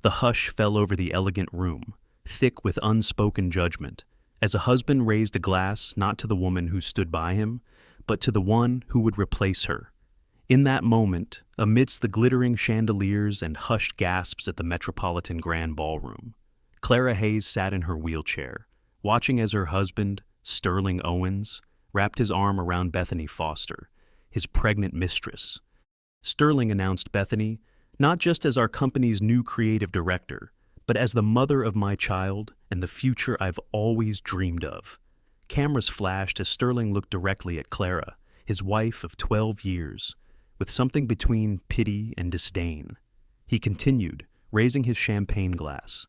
The hush fell over the elegant room, thick with unspoken judgment, as a husband raised a glass not to the woman who stood by him, but to the one who would replace her. In that moment, amidst the glittering chandeliers and hushed gasps at the Metropolitan Grand Ballroom, Clara Hayes sat in her wheelchair, watching as her husband, Sterling Owens, wrapped his arm around Bethany Foster, his pregnant mistress. Sterling announced Bethany not just as our company's new creative director, but as the mother of my child and the future I've always dreamed of. Cameras flashed as Sterling looked directly at Clara, his wife of 12 years, with something between pity and disdain. He continued, raising his champagne glass.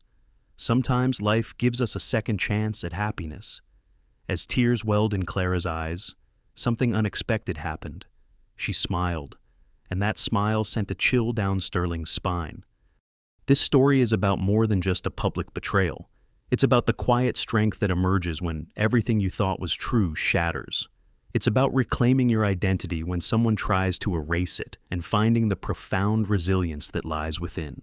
Sometimes life gives us a second chance at happiness. As tears welled in Clara's eyes, something unexpected happened. She smiled, and that smile sent a chill down Sterling's spine. This story is about more than just a public betrayal. It's about the quiet strength that emerges when everything you thought was true shatters. It's about reclaiming your identity when someone tries to erase it and finding the profound resilience that lies within.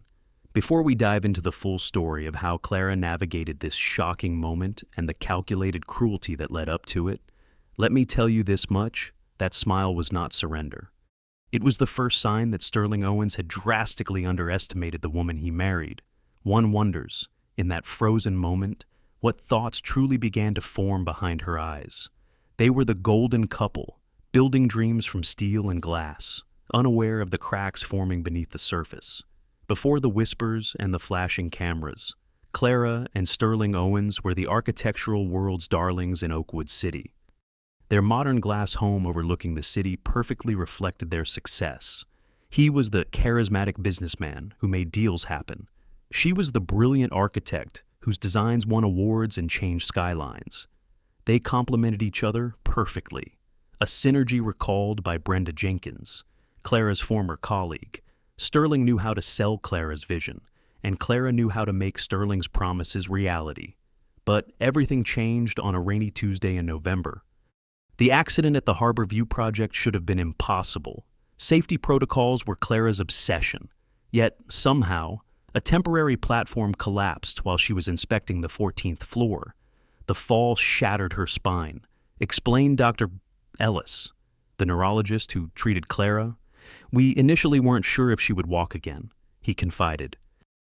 Before we dive into the full story of how Clara navigated this shocking moment and the calculated cruelty that led up to it, let me tell you this much: that smile was not surrender. It was the first sign that Sterling Owens had drastically underestimated the woman he married. One wonders, in that frozen moment, what thoughts truly began to form behind her eyes. They were the golden couple, building dreams from steel and glass, unaware of the cracks forming beneath the surface. Before the whispers and the flashing cameras, Clara and Sterling Owens were the architectural world's darlings in Oakwood City. Their modern glass home overlooking the city perfectly reflected their success. He was the charismatic businessman who made deals happen. She was the brilliant architect whose designs won awards and changed skylines. They complemented each other perfectly, a synergy recalled by Brenda Jenkins, Clara's former colleague. Sterling knew how to sell Clara's vision, and Clara knew how to make Sterling's promises reality. But everything changed on a rainy Tuesday in November. The accident at the Harbor View project should have been impossible. Safety protocols were Clara's obsession. Yet, somehow, a temporary platform collapsed while she was inspecting the 14th floor. The fall shattered her spine, explained Dr. Ellis, the neurologist who treated Clara. We initially weren't sure if she would walk again, he confided.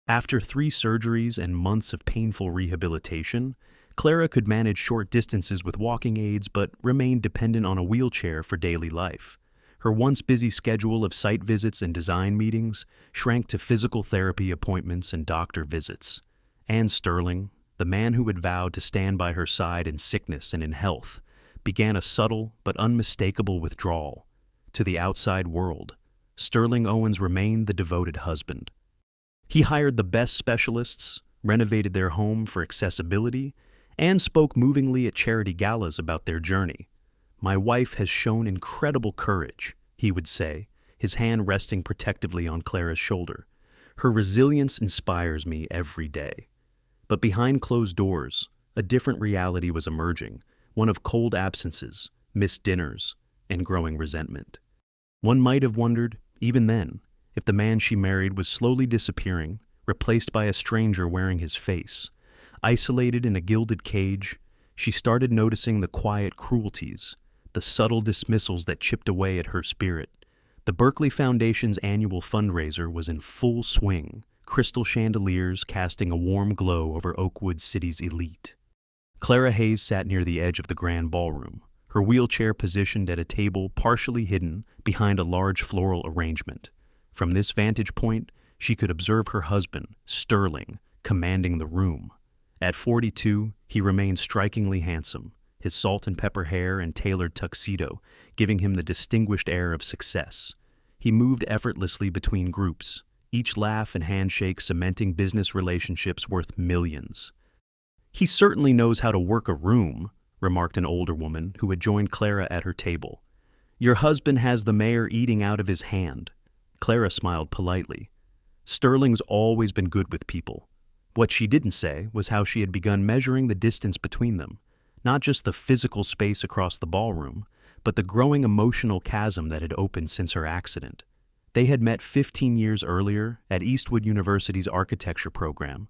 After 3 surgeries and months of painful rehabilitation, Clara could manage short distances with walking aids but remained dependent on a wheelchair for daily life. Her once busy schedule of site visits and design meetings shrank to physical therapy appointments and doctor visits. And Sterling, the man who had vowed to stand by her side in sickness and in health, began a subtle but unmistakable withdrawal. To the outside world, Sterling Owens remained the devoted husband. He hired the best specialists, renovated their home for accessibility, and spoke movingly at charity galas about their journey. "My wife has shown incredible courage," he would say, his hand resting protectively on Clara's shoulder. "Her resilience inspires me every day." But behind closed doors, a different reality was emerging, one of cold absences, missed dinners, and growing resentment. One might have wondered, even then, if the man she married was slowly disappearing, replaced by a stranger wearing his face. Isolated in a gilded cage, she started noticing the quiet cruelties, the subtle dismissals that chipped away at her spirit. The Berkeley Foundation's annual fundraiser was in full swing, crystal chandeliers casting a warm glow over Oakwood City's elite. Clara Hayes sat near the edge of the grand ballroom, her wheelchair positioned at a table partially hidden behind a large floral arrangement. From this vantage point, she could observe her husband, Sterling, commanding the room. At 42, he remained strikingly handsome, his salt and pepper hair and tailored tuxedo giving him the distinguished air of success. He moved effortlessly between groups, each laugh and handshake cementing business relationships worth millions. "He certainly knows how to work a room," remarked an older woman who had joined Clara at her table. "Your husband has the mayor eating out of his hand." Clara smiled politely. Sterling's always been good with people. What she didn't say was how she had begun measuring the distance between them, not just the physical space across the ballroom, but the growing emotional chasm that had opened since her accident. They had met 15 years earlier at Eastwood University's architecture program.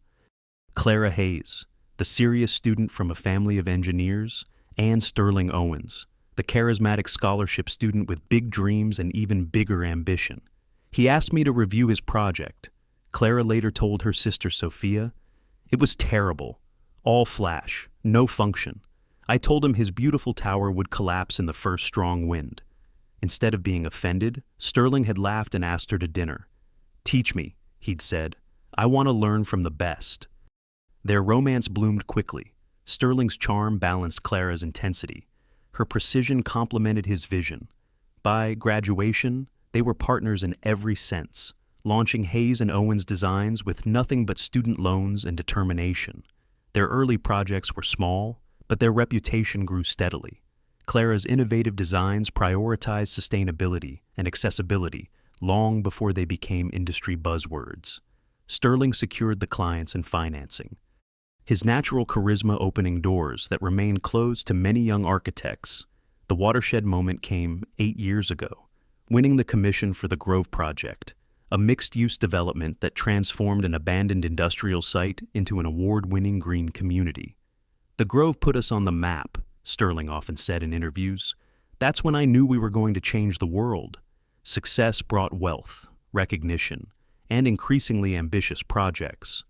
Clara Hayes, the serious student from a family of engineers, and Sterling Owens, the charismatic scholarship student with big dreams and even bigger ambition. He asked me to review his project. Clara later told her sister Sophia, "It was terrible. All flash, no function. I told him his beautiful tower would collapse in the first strong wind." Instead of being offended, Sterling had laughed and asked her to dinner. "Teach me," he'd said. "I want to learn from the best." Their romance bloomed quickly. Sterling's charm balanced Clara's intensity. Her precision complemented his vision. By graduation, they were partners in every sense, launching Hayes and Owens designs with nothing but student loans and determination. Their early projects were small, but their reputation grew steadily. Clara's innovative designs prioritized sustainability and accessibility long before they became industry buzzwords. Sterling secured the clients and financing, his natural charisma opening doors that remained closed to many young architects. The watershed moment came 8 years ago, winning the commission for the Grove Project, a mixed-use development that transformed an abandoned industrial site into an award-winning green community. "The Grove put us on the map," Sterling often said in interviews. "That's when I knew we were going to change the world." Success brought wealth, recognition, and increasingly ambitious projects.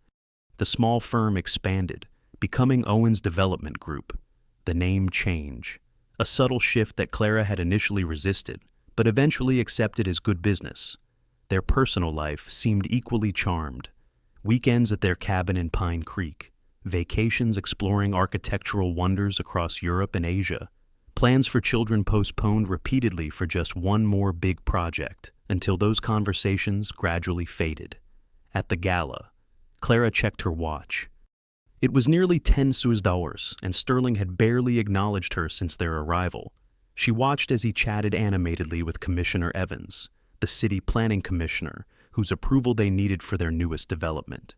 The small firm expanded, becoming Owens Development Group. The name change, a subtle shift that Clara had initially resisted, but eventually accepted as good business. Their personal life seemed equally charmed. Weekends at their cabin in Pine Creek, vacations exploring architectural wonders across Europe and Asia, plans for children postponed repeatedly for just one more big project, until those conversations gradually faded. At the gala, Clara checked her watch. It was nearly 10 dollars, and Sterling had barely acknowledged her since their arrival. She watched as he chatted animatedly with Commissioner Evans, the city planning commissioner, whose approval they needed for their newest development.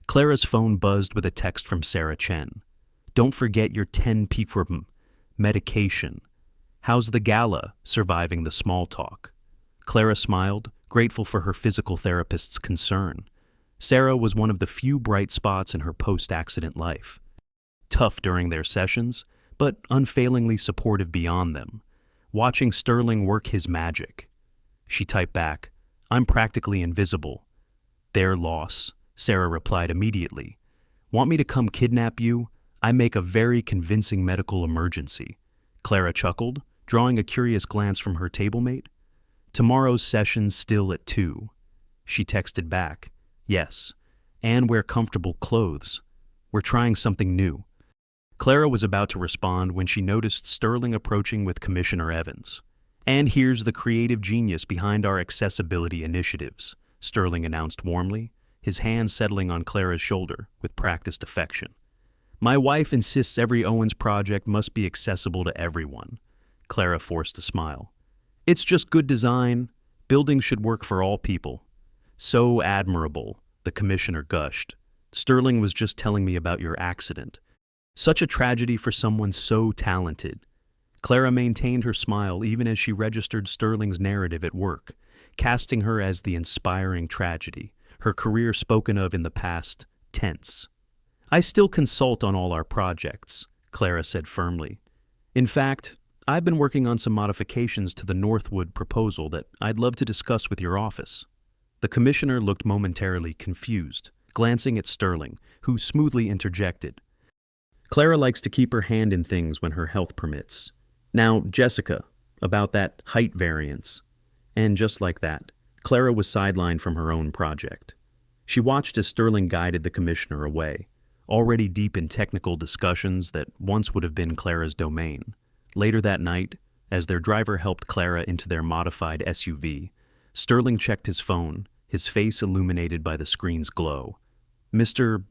Clara's phone buzzed with a text from Sarah Chen. "Don't forget your 10 ppm medication. How's the gala surviving the small talk?" Clara smiled, grateful for her physical therapist's concern. Sarah was one of the few bright spots in her post-accident life. Tough during their sessions, but unfailingly supportive beyond them, watching Sterling work his magic. She typed back, "I'm practically invisible." "Their loss," Sarah replied immediately. "Want me to come kidnap you? I make a very convincing medical emergency." Clara chuckled, drawing a curious glance from her tablemate. "Tomorrow's session's still at 2. She texted back, "Yes, and wear comfortable clothes. We're trying something new." Clara was about to respond when she noticed Sterling approaching with Commissioner Evans. "And here's the creative genius behind our accessibility initiatives," Sterling announced warmly, his hand settling on Clara's shoulder with practiced affection. "My wife insists every Owens project must be accessible to everyone." Clara forced a smile. "It's just good design. Buildings should work for all people." "So admirable," the commissioner gushed. "Sterling was just telling me about your accident. Such a tragedy for someone so talented." Clara maintained her smile even as she registered Sterling's narrative at work, casting her as the inspiring tragedy, her career spoken of in the past tense. "I still consult on all our projects," Clara said firmly. "In fact, I've been working on some modifications to the Northwood proposal that I'd love to discuss with your office." The commissioner looked momentarily confused, glancing at Sterling, who smoothly interjected. "Clara likes to keep her hand in things when her health permits. Now, Jessica, about that height variance." And just like that, Clara was sidelined from her own project. She watched as Sterling guided the commissioner away, already deep in technical discussions that once would have been Clara's domain. Later that night, as their driver helped Clara into their modified SUV, Sterling checked his phone, his face illuminated by the screen's glow. "Mr.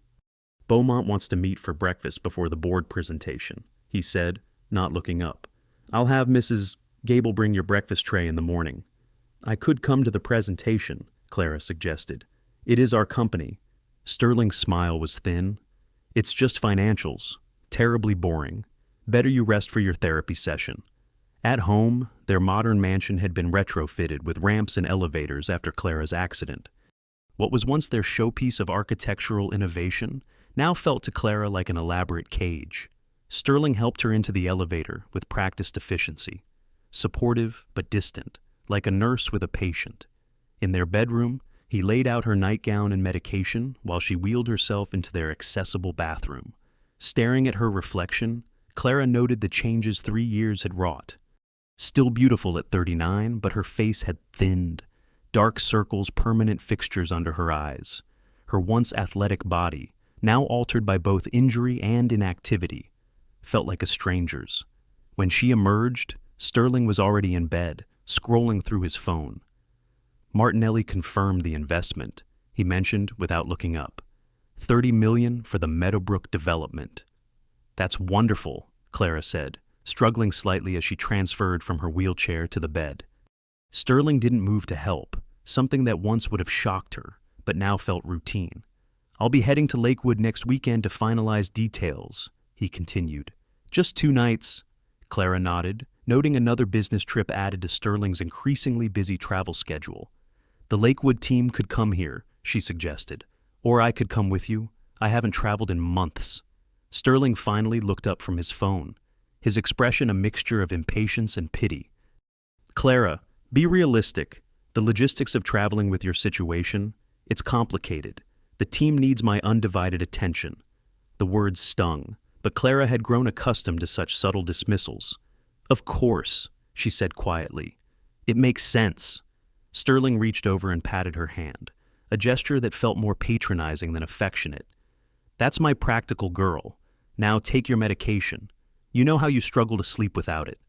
Beaumont wants to meet for breakfast before the board presentation," he said, not looking up. "I'll have Mrs. Gable bring your breakfast tray in the morning." "I could come to the presentation," Clara suggested. "It is our company." Sterling's smile was thin. "It's just financials. Terribly boring. Better you rest for your therapy session." At home, their modern mansion had been retrofitted with ramps and elevators after Clara's accident. What was once their showpiece of architectural innovation now felt to Clara like an elaborate cage. Sterling helped her into the elevator with practiced efficiency, supportive but distant, like a nurse with a patient. In their bedroom, he laid out her nightgown and medication while she wheeled herself into their accessible bathroom. Staring at her reflection, Clara noted the changes 3 years had wrought. Still beautiful at 39, but her face had thinned, dark circles permanent fixtures under her eyes. Her once athletic body, now altered by both injury and inactivity, felt like a stranger's. When she emerged, Sterling was already in bed, scrolling through his phone. Martinelli confirmed the investment, he mentioned without looking up. $30 million for the Meadowbrook development. That's wonderful, Clara said, struggling slightly as she transferred from her wheelchair to the bed. Sterling didn't move to help, something that once would have shocked her, but now felt routine. I'll be heading to Lakewood next weekend to finalize details, he continued. Just 2 nights, Clara nodded, noting another business trip added to Sterling's increasingly busy travel schedule. The Lakewood team could come here, she suggested. Or I could come with you. I haven't traveled in months. Sterling finally looked up from his phone, his expression a mixture of impatience and pity. Clara, be realistic. The logistics of traveling with your situation, it's complicated. The team needs my undivided attention. The words stung, but Clara had grown accustomed to such subtle dismissals. Of course, she said quietly. It makes sense. Sterling reached over and patted her hand, a gesture that felt more patronizing than affectionate. That's my practical girl. Now take your medication. You know how you struggle to sleep without it.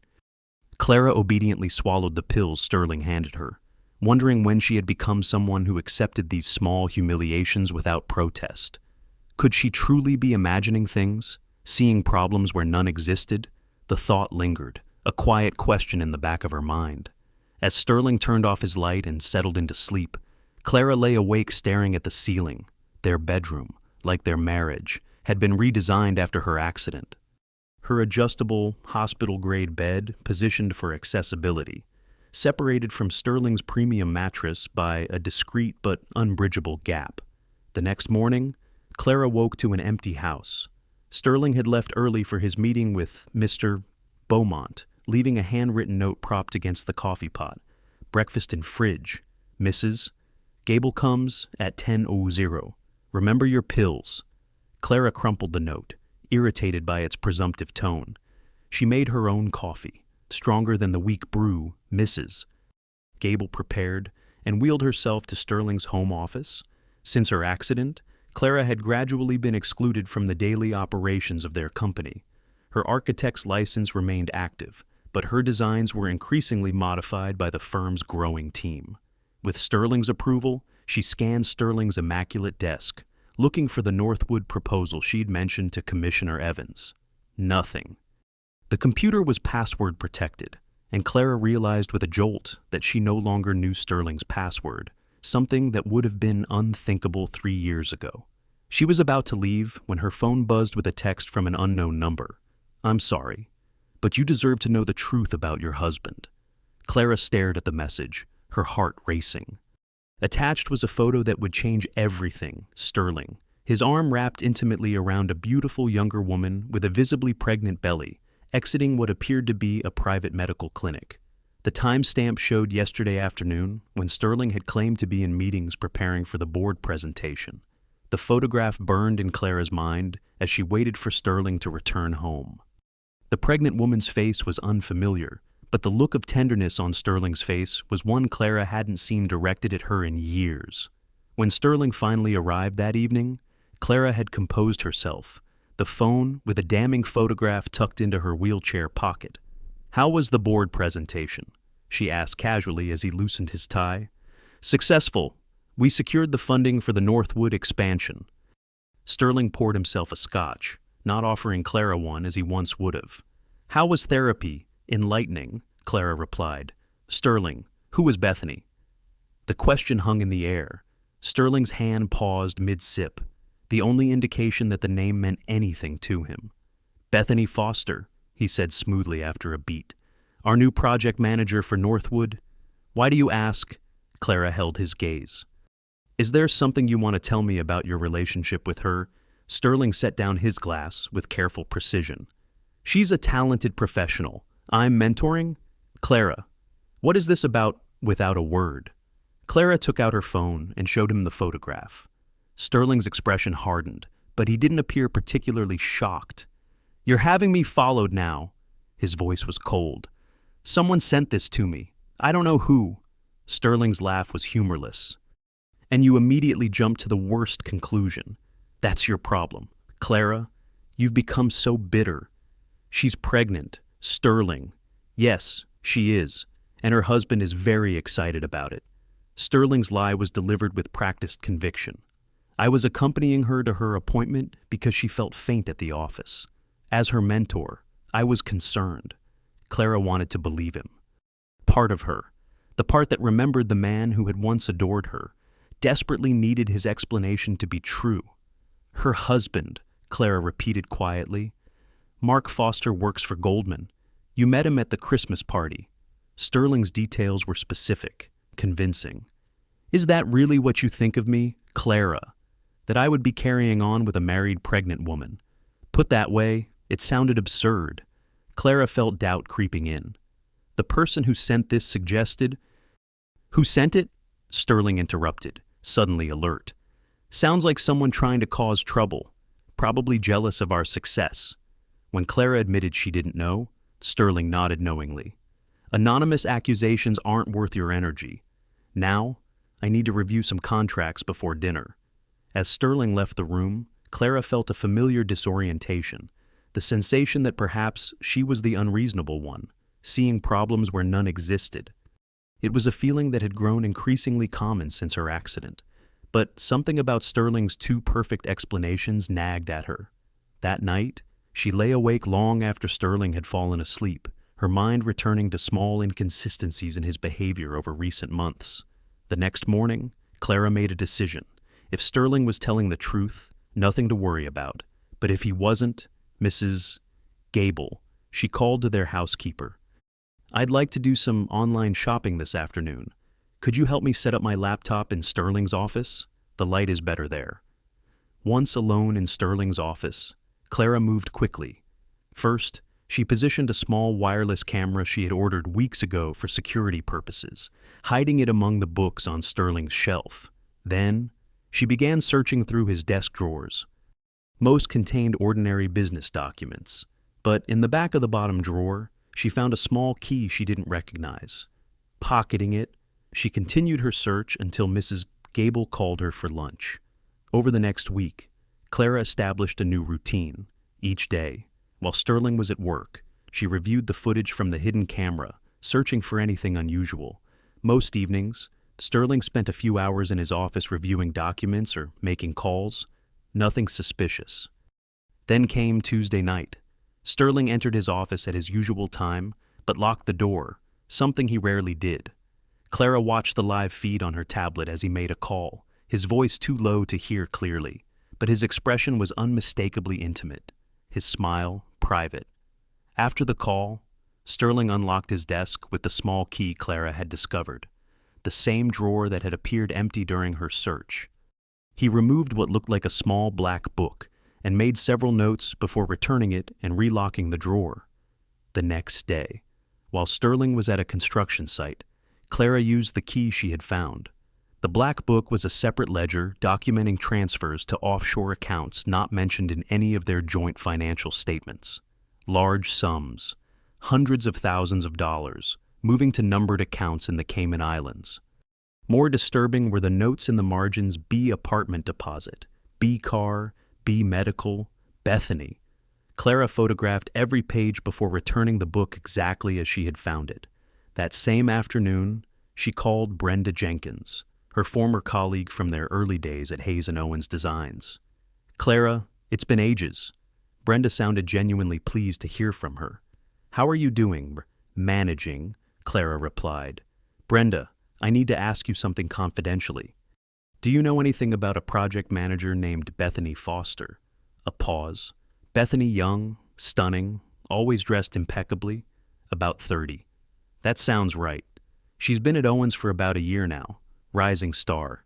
Clara obediently swallowed the pills Sterling handed her, wondering when she had become someone who accepted these small humiliations without protest. Could she truly be imagining things, seeing problems where none existed? The thought lingered, a quiet question in the back of her mind. As Sterling turned off his light and settled into sleep, Clara lay awake staring at the ceiling. Their bedroom, like their marriage, had been redesigned after her accident. Her adjustable, hospital-grade bed positioned for accessibility, separated from Sterling's premium mattress by a discreet but unbridgeable gap. The next morning, Clara woke to an empty house. Sterling had left early for his meeting with Mr. Beaumont, leaving a handwritten note propped against the coffee pot. Breakfast in fridge. Mrs. Gable comes at 10:00. Remember your pills. Clara crumpled the note, irritated by its presumptive tone. She made her own coffee, stronger than the weak brew Mrs. Gable prepared, and wheeled herself to Sterling's home office. Since her accident, Clara had gradually been excluded from the daily operations of their company. Her architect's license remained active, but her designs were increasingly modified by the firm's growing team. With Sterling's approval, she scanned Sterling's immaculate desk, looking for the Northwood proposal she'd mentioned to Commissioner Evans. Nothing. The computer was password protected, and Clara realized with a jolt that she no longer knew Sterling's password, something that would have been unthinkable 3 years ago. She was about to leave when her phone buzzed with a text from an unknown number. I'm sorry, but you deserve to know the truth about your husband. Clara stared at the message, her heart racing. Attached was a photo that would change everything, Sterling, his arm wrapped intimately around a beautiful younger woman with a visibly pregnant belly, exiting what appeared to be a private medical clinic. The timestamp showed yesterday afternoon when Sterling had claimed to be in meetings preparing for the board presentation. The photograph burned in Clara's mind as she waited for Sterling to return home. The pregnant woman's face was unfamiliar, but the look of tenderness on Sterling's face was one Clara hadn't seen directed at her in years. When Sterling finally arrived that evening, Clara had composed herself, the phone with a damning photograph tucked into her wheelchair pocket. How was the board presentation? She asked casually as he loosened his tie. Successful. We secured the funding for the Northwood expansion. Sterling poured himself a scotch, not offering Clara one as he once would have. How was therapy? Enlightening, Clara replied. Sterling, who was Bethany? The question hung in the air. Sterling's hand paused mid-sip, the only indication that the name meant anything to him. Bethany Foster, he said smoothly after a beat. Our new project manager for Northwood? Why do you ask? Clara held his gaze. Is there something you want to tell me about your relationship with her? Sterling set down his glass with careful precision. She's a talented professional. I'm mentoring? Clara, what is this about without a word? Clara took out her phone and showed him the photograph. Sterling's expression hardened, but he didn't appear particularly shocked. You're having me followed now. His voice was cold. Someone sent this to me. I don't know who. Sterling's laugh was humorless. And you immediately jumped to the worst conclusion. That's your problem. Clara, you've become so bitter. She's pregnant. Sterling. Yes, she is. And her husband is very excited about it. Sterling's lie was delivered with practiced conviction. I was accompanying her to her appointment because she felt faint at the office. As her mentor, I was concerned. Clara wanted to believe him. Part of her, the part that remembered the man who had once adored her, desperately needed his explanation to be true. Her husband, Clara repeated quietly. Mark Foster works for Goldman. You met him at the Christmas party. Sterling's details were specific, convincing. Is that really what you think of me, Clara? That I would be carrying on with a married pregnant woman? Put that way, it sounded absurd. Clara felt doubt creeping in. The person who sent this suggested... Who sent it? Sterling interrupted, suddenly alert. Sounds like someone trying to cause trouble, probably jealous of our success. When Clara admitted she didn't know, Sterling nodded knowingly. Anonymous accusations aren't worth your energy. Now, I need to review some contracts before dinner. As Sterling left the room, Clara felt a familiar disorientation, the sensation that perhaps she was the unreasonable one, seeing problems where none existed. It was a feeling that had grown increasingly common since her accident, but something about Sterling's too perfect explanations nagged at her. That night, she lay awake long after Sterling had fallen asleep, her mind returning to small inconsistencies in his behavior over recent months. The next morning, Clara made a decision. If Sterling was telling the truth, nothing to worry about. But if he wasn't, Mrs. Gable, she called to their housekeeper. I'd like to do some online shopping this afternoon. Could you help me set up my laptop in Sterling's office? The light is better there. Once alone in Sterling's office, Clara moved quickly. First, she positioned a small wireless camera she had ordered weeks ago for security purposes, hiding it among the books on Sterling's shelf. Then, she began searching through his desk drawers. Most contained ordinary business documents, but in the back of the bottom drawer, she found a small key she didn't recognize. Pocketing it, she continued her search until Mrs. Gable called her for lunch. Over the next week, Clara established a new routine. Each day, while Sterling was at work, she reviewed the footage from the hidden camera, searching for anything unusual. Most evenings, Sterling spent a few hours in his office reviewing documents or making calls. Nothing suspicious. Then came Tuesday night. Sterling entered his office at his usual time, but locked the door, something he rarely did. Clara watched the live feed on her tablet as he made a call, his voice too low to hear clearly, but his expression was unmistakably intimate, his smile private. After the call, Sterling unlocked his desk with the small key Clara had discovered, the same drawer that had appeared empty during her search. He removed what looked like a small black book and made several notes before returning it and relocking the drawer. The next day, while Sterling was at a construction site, Clara used the key she had found. The black book was a separate ledger documenting transfers to offshore accounts not mentioned in any of their joint financial statements. Large sums, hundreds of thousands of dollars, moving to numbered accounts in the Cayman Islands. More disturbing were the notes in the margins: B apartment deposit, B car, B medical, Bethany. Clara photographed every page before returning the book exactly as she had found it. That same afternoon, she called Brenda Jenkins, her former colleague from their early days at Hayes & Owens Designs. Clara, it's been ages. Brenda sounded genuinely pleased to hear from her. How are you doing? Managing, Clara replied. Brenda, I need to ask you something confidentially. Do you know anything about a project manager named Bethany Foster? A pause. Bethany young, stunning, always dressed impeccably, about 30. That sounds right. She's been at Owens for about a year now. Rising star.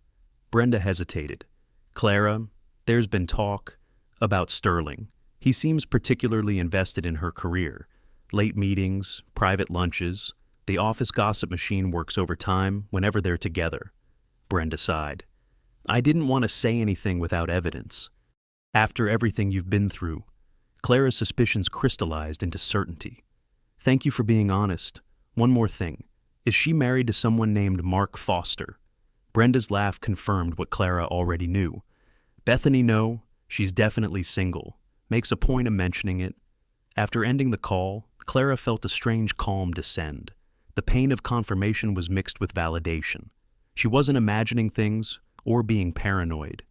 Brenda hesitated. Clara, there's been talk about Sterling. He seems particularly invested in her career. Late meetings, private lunches. The office gossip machine works overtime whenever they're together. Brenda sighed. I didn't want to say anything without evidence. After everything you've been through, Clara's suspicions crystallized into certainty. Thank you for being honest. One more thing. Is she married to someone named Mark Foster? Brenda's laugh confirmed what Clara already knew. Bethany, no, she's definitely single. Makes a point of mentioning it. After ending the call, Clara felt a strange calm descend. The pain of confirmation was mixed with validation. She wasn't imagining things or being paranoid.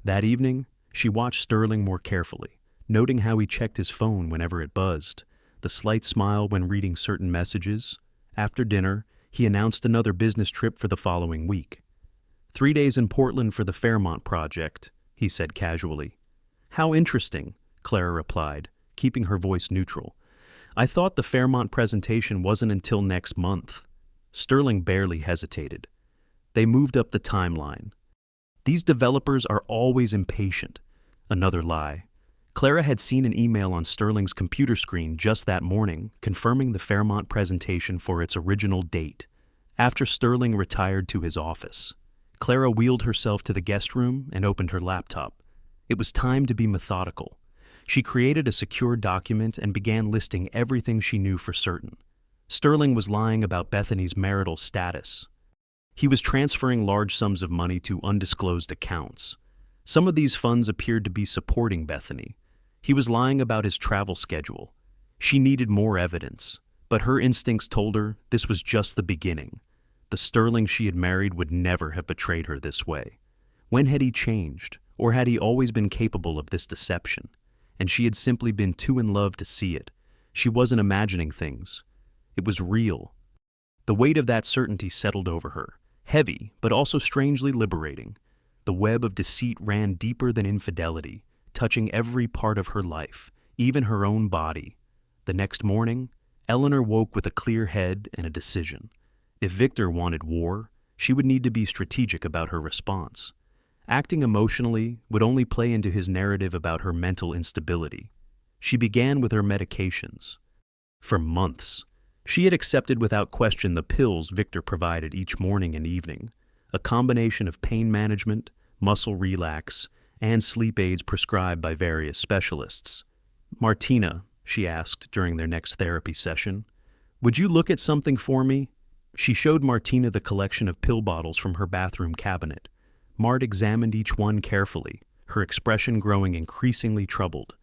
That evening, she watched Sterling more carefully, noting how he checked his phone whenever it buzzed, the slight smile when reading certain messages. After dinner, he announced another business trip for the following week. 3 days in Portland for the Fairmont project, he said casually. How interesting, Clara replied, keeping her voice neutral. I thought the Fairmont presentation wasn't until next month. Sterling barely hesitated. They moved up the timeline. These developers are always impatient. Another lie. Clara had seen an email on Sterling's computer screen just that morning, confirming the Fairmont presentation for its original date. After Sterling retired to his office, Clara wheeled herself to the guest room and opened her laptop. It was time to be methodical. She created a secure document and began listing everything she knew for certain. Sterling was lying about Bethany's marital status. He was transferring large sums of money to undisclosed accounts. Some of these funds appeared to be supporting Bethany. He was lying about his travel schedule. She needed more evidence, but her instincts told her this was just the beginning. The Sterling she had married would never have betrayed her this way. When had he changed, or had he always been capable of this deception? And she had simply been too in love to see it. She wasn't imagining things. It was real. The weight of that certainty settled over her, heavy but also strangely liberating. The web of deceit ran deeper than infidelity, touching every part of her life, even her own body. The next morning, Eleanor woke with a clear head and a decision. If Victor wanted war, she would need to be strategic about her response. Acting emotionally would only play into his narrative about her mental instability. She began with her medications. For months, she had accepted without question the pills Victor provided each morning and evening, a combination of pain management, muscle relax, and sleep aids prescribed by various specialists. Martina, she asked during their next therapy session, would you look at something for me? She showed Martina the collection of pill bottles from her bathroom cabinet. Mart examined each one carefully, her expression growing increasingly troubled.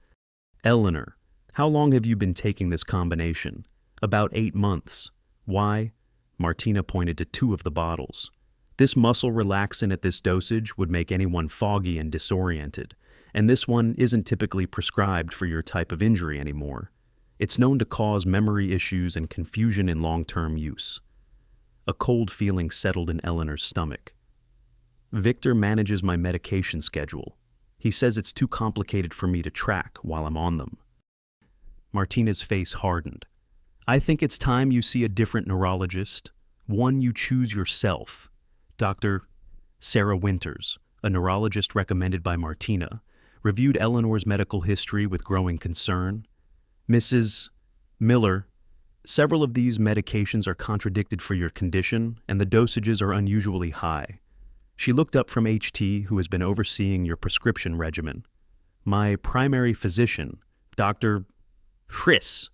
Eleanor, how long have you been taking this combination? About 8 months. Why? Martina pointed to 2 of the bottles. This muscle relaxant at this dosage would make anyone foggy and disoriented, and this one isn't typically prescribed for your type of injury anymore. It's known to cause memory issues and confusion in long-term use. A cold feeling settled in Eleanor's stomach. Victor manages my medication schedule. He says it's too complicated for me to track while I'm on them. Martina's face hardened. I think it's time you see a different neurologist, one you choose yourself. Dr. Sarah Winters, a neurologist recommended by Martina, reviewed Eleanor's medical history with growing concern. Mrs. Miller, several of these medications are contradicted for your condition, and the dosages are unusually high. She looked up from HT, who has been overseeing your prescription regimen. My primary physician, Dr. Chris,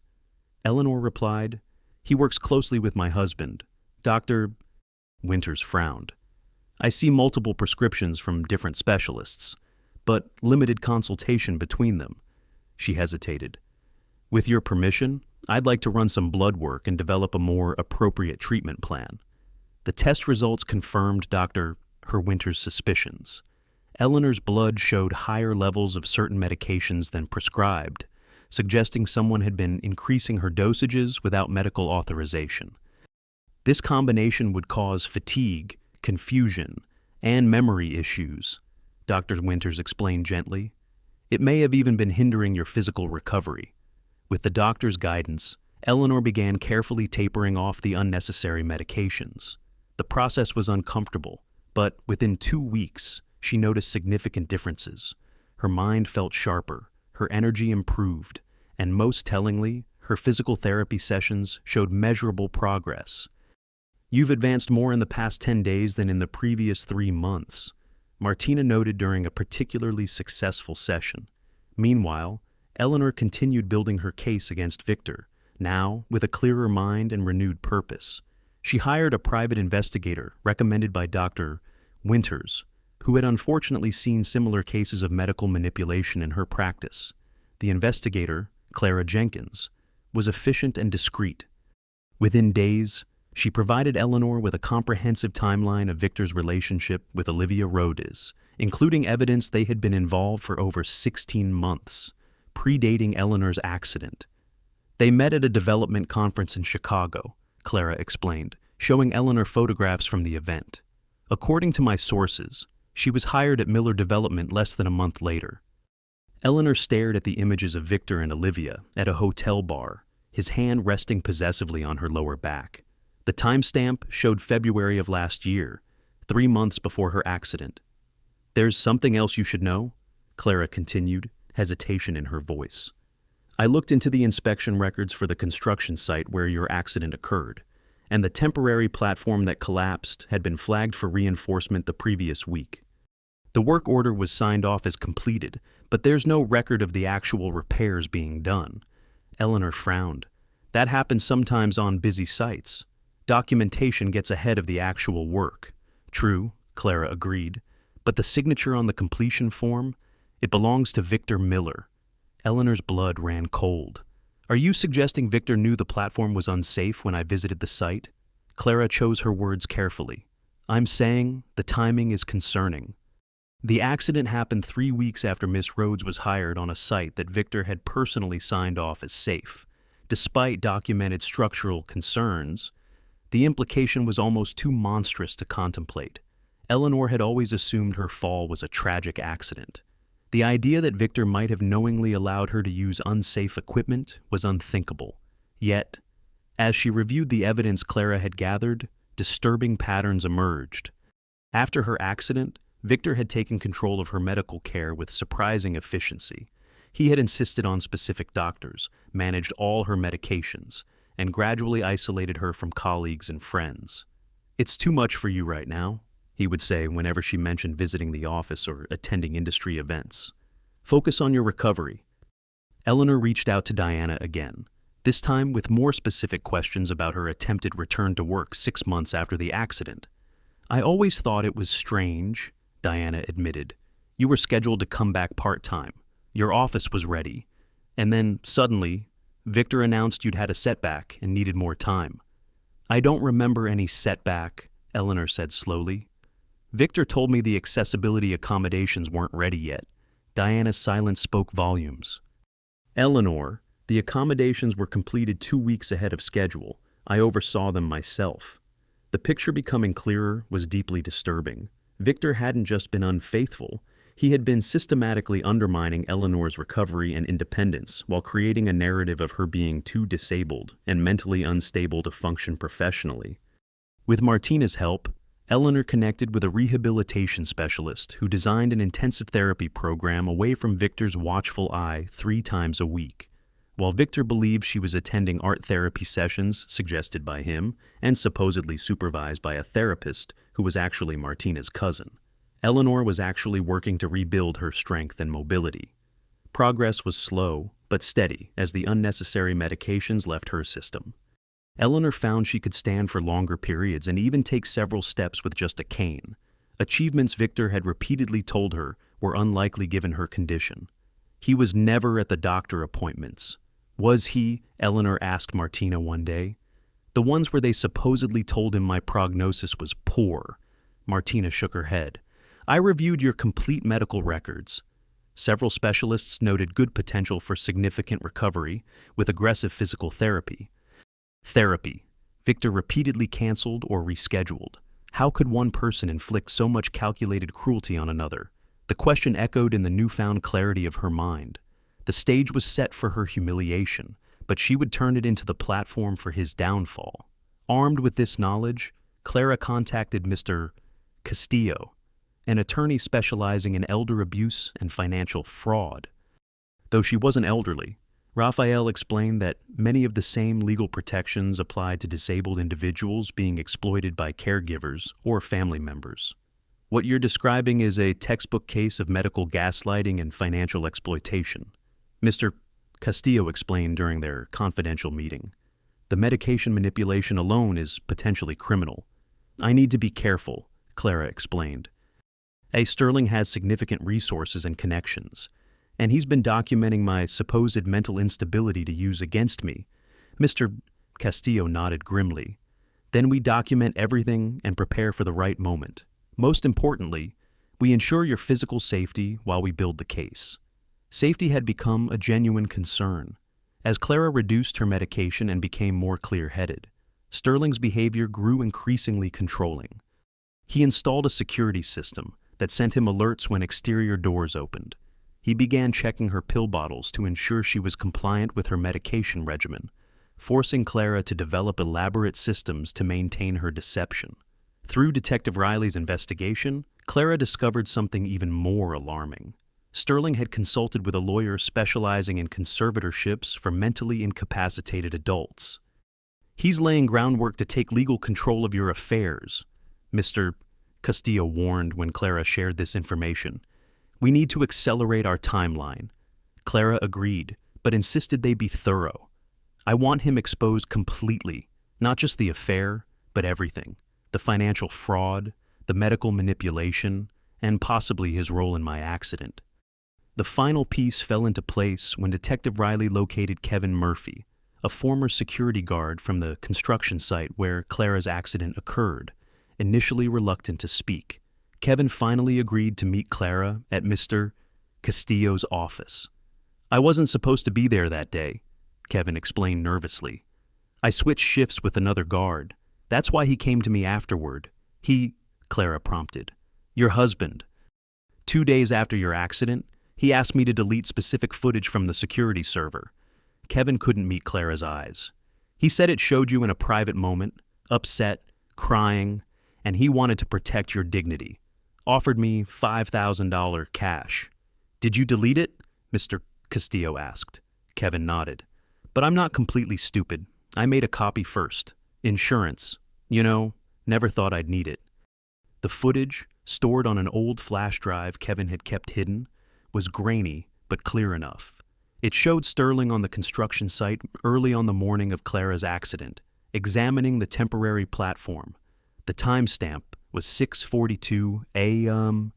Eleanor replied. He works closely with my husband, Dr. Winters frowned. I see multiple prescriptions from different specialists, but limited consultation between them. She hesitated. With your permission, I'd like to run some blood work and develop a more appropriate treatment plan. The test results confirmed Dr. Winters' suspicions. Eleanor's blood showed higher levels of certain medications than prescribed, suggesting someone had been increasing her dosages without medical authorization. This combination would cause fatigue, confusion, and memory issues, Dr. Winters explained gently. It may have even been hindering your physical recovery. With the doctor's guidance, Eleanor began carefully tapering off the unnecessary medications. The process was uncomfortable, but within 2 weeks, she noticed significant differences. Her mind felt sharper, her energy improved, and most tellingly, her physical therapy sessions showed measurable progress. "You've advanced more in the past 10 days than in the previous 3 months," Martina noted during a particularly successful session. Meanwhile, Eleanor continued building her case against Victor, now with a clearer mind and renewed purpose. She hired a private investigator recommended by Dr. Winters, who had unfortunately seen similar cases of medical manipulation in her practice. The investigator, Clara Jenkins, was efficient and discreet. Within days, she provided Eleanor with a comprehensive timeline of Victor's relationship with Olivia Rhodes, including evidence they had been involved for over 16 months, predating Eleanor's accident. "They met at a development conference in Chicago," Clara explained, showing Eleanor photographs from the event. "According to my sources, she was hired at Miller Development less than a month later." Eleanor stared at the images of Victor and Olivia at a hotel bar, his hand resting possessively on her lower back. The timestamp showed February of last year, 3 months before her accident. "There's something else you should know," Clara continued, hesitation in her voice. "I looked into the inspection records for the construction site where your accident occurred, and the temporary platform that collapsed had been flagged for reinforcement the previous week. The work order was signed off as completed, but there's no record of the actual repairs being done." Eleanor frowned. "That happens sometimes on busy sites. Documentation gets ahead of the actual work." "True," Clara agreed, "but the signature on the completion form, it belongs to Victor Miller." Eleanor's blood ran cold. "Are you suggesting Victor knew the platform was unsafe when I visited the site?" Clara chose her words carefully. "I'm saying the timing is concerning. The accident happened 3 weeks after Miss Rhodes was hired on a site that Victor had personally signed off as safe. Despite documented structural concerns, the implication was almost too monstrous to contemplate. Eleanor had always assumed her fall was a tragic accident. The idea that Victor might have knowingly allowed her to use unsafe equipment was unthinkable. Yet, as she reviewed the evidence Clara had gathered, disturbing patterns emerged. After her accident, Victor had taken control of her medical care with surprising efficiency. He had insisted on specific doctors, managed all her medications, and gradually isolated her from colleagues and friends. "It's too much for you right now," he would say whenever she mentioned visiting the office or attending industry events. "Focus on your recovery." Eleanor reached out to Diana again, this time with more specific questions about her attempted return to work 6 months after the accident. "I always thought it was strange," Diana admitted. "You were scheduled to come back part-time. Your office was ready. And then, suddenly, Victor announced you'd had a setback and needed more time." "I don't remember any setback," Eleanor said slowly. "Victor told me the accessibility accommodations weren't ready yet." Diana's silence spoke volumes. "Eleanor, the accommodations were completed 2 weeks ahead of schedule. I oversaw them myself." The picture becoming clearer was deeply disturbing. Victor hadn't just been unfaithful, he had been systematically undermining Eleanor's recovery and independence while creating a narrative of her being too disabled and mentally unstable to function professionally. With Martina's help, Eleanor connected with a rehabilitation specialist who designed an intensive therapy program away from Victor's watchful eye 3 times a week. While Victor believed she was attending art therapy sessions suggested by him and supposedly supervised by a therapist who was actually Martina's cousin, Eleanor was actually working to rebuild her strength and mobility. Progress was slow, but steady as the unnecessary medications left her system. Eleanor found she could stand for longer periods and even take several steps with just a cane, achievements Victor had repeatedly told her were unlikely given her condition. He was never at the doctor appointments. Was he? Eleanor asked Martina one day. The ones where they supposedly told him my prognosis was poor. Martina shook her head. I reviewed your complete medical records. Several specialists noted good potential for significant recovery with aggressive physical therapy. Therapy. Victor repeatedly canceled or rescheduled. How could one person inflict so much calculated cruelty on another? The question echoed in the newfound clarity of her mind. The stage was set for her humiliation, but she would turn it into the platform for his downfall. Armed with this knowledge, Clara contacted Mr. Castillo, an attorney specializing in elder abuse and financial fraud. Though she wasn't elderly, Raphael explained that many of the same legal protections applied to disabled individuals being exploited by caregivers or family members. What you're describing is a textbook case of medical gaslighting and financial exploitation, Mr. Castillo explained during their confidential meeting. The medication manipulation alone is potentially criminal. I need to be careful, Clara explained. Sterling has significant resources and connections, and he's been documenting my supposed mental instability to use against me. Mr. Castillo nodded grimly. Then we document everything and prepare for the right moment. Most importantly, we ensure your physical safety while we build the case. Safety had become a genuine concern. As Clara reduced her medication and became more clear-headed, Sterling's behavior grew increasingly controlling. He installed a security system that sent him alerts when exterior doors opened. He began checking her pill bottles to ensure she was compliant with her medication regimen, forcing Clara to develop elaborate systems to maintain her deception. Through Detective Riley's investigation, Clara discovered something even more alarming. Sterling had consulted with a lawyer specializing in conservatorships for mentally incapacitated adults. He's laying groundwork to take legal control of your affairs, Mr. Castillo warned when Clara shared this information. We need to accelerate our timeline. Clara agreed, but insisted they be thorough. I want him exposed completely, not just the affair, but everything. The financial fraud, the medical manipulation, and possibly his role in my accident. The final piece fell into place when Detective Riley located Kevin Murphy, a former security guard from the construction site where Clara's accident occurred, initially reluctant to speak. Kevin finally agreed to meet Clara at Mr. Castillo's office. I wasn't supposed to be there that day, Kevin explained nervously. I switched shifts with another guard. That's why he came to me afterward. Clara prompted. Your husband. 2 days after your accident, he asked me to delete specific footage from the security server. Kevin couldn't meet Clara's eyes. He said it showed you in a private moment, upset, crying, and he wanted to protect your dignity. Offered me $5,000 cash. Did you delete it? Mr. Castillo asked. Kevin nodded. But I'm not completely stupid. I made a copy first. Insurance. Never thought I'd need it. The footage, stored on an old flash drive Kevin had kept hidden, was grainy but clear enough. It showed Sterling on the construction site early on the morning of Clara's accident, examining the temporary platform. The timestamp was 6:42 a.m.,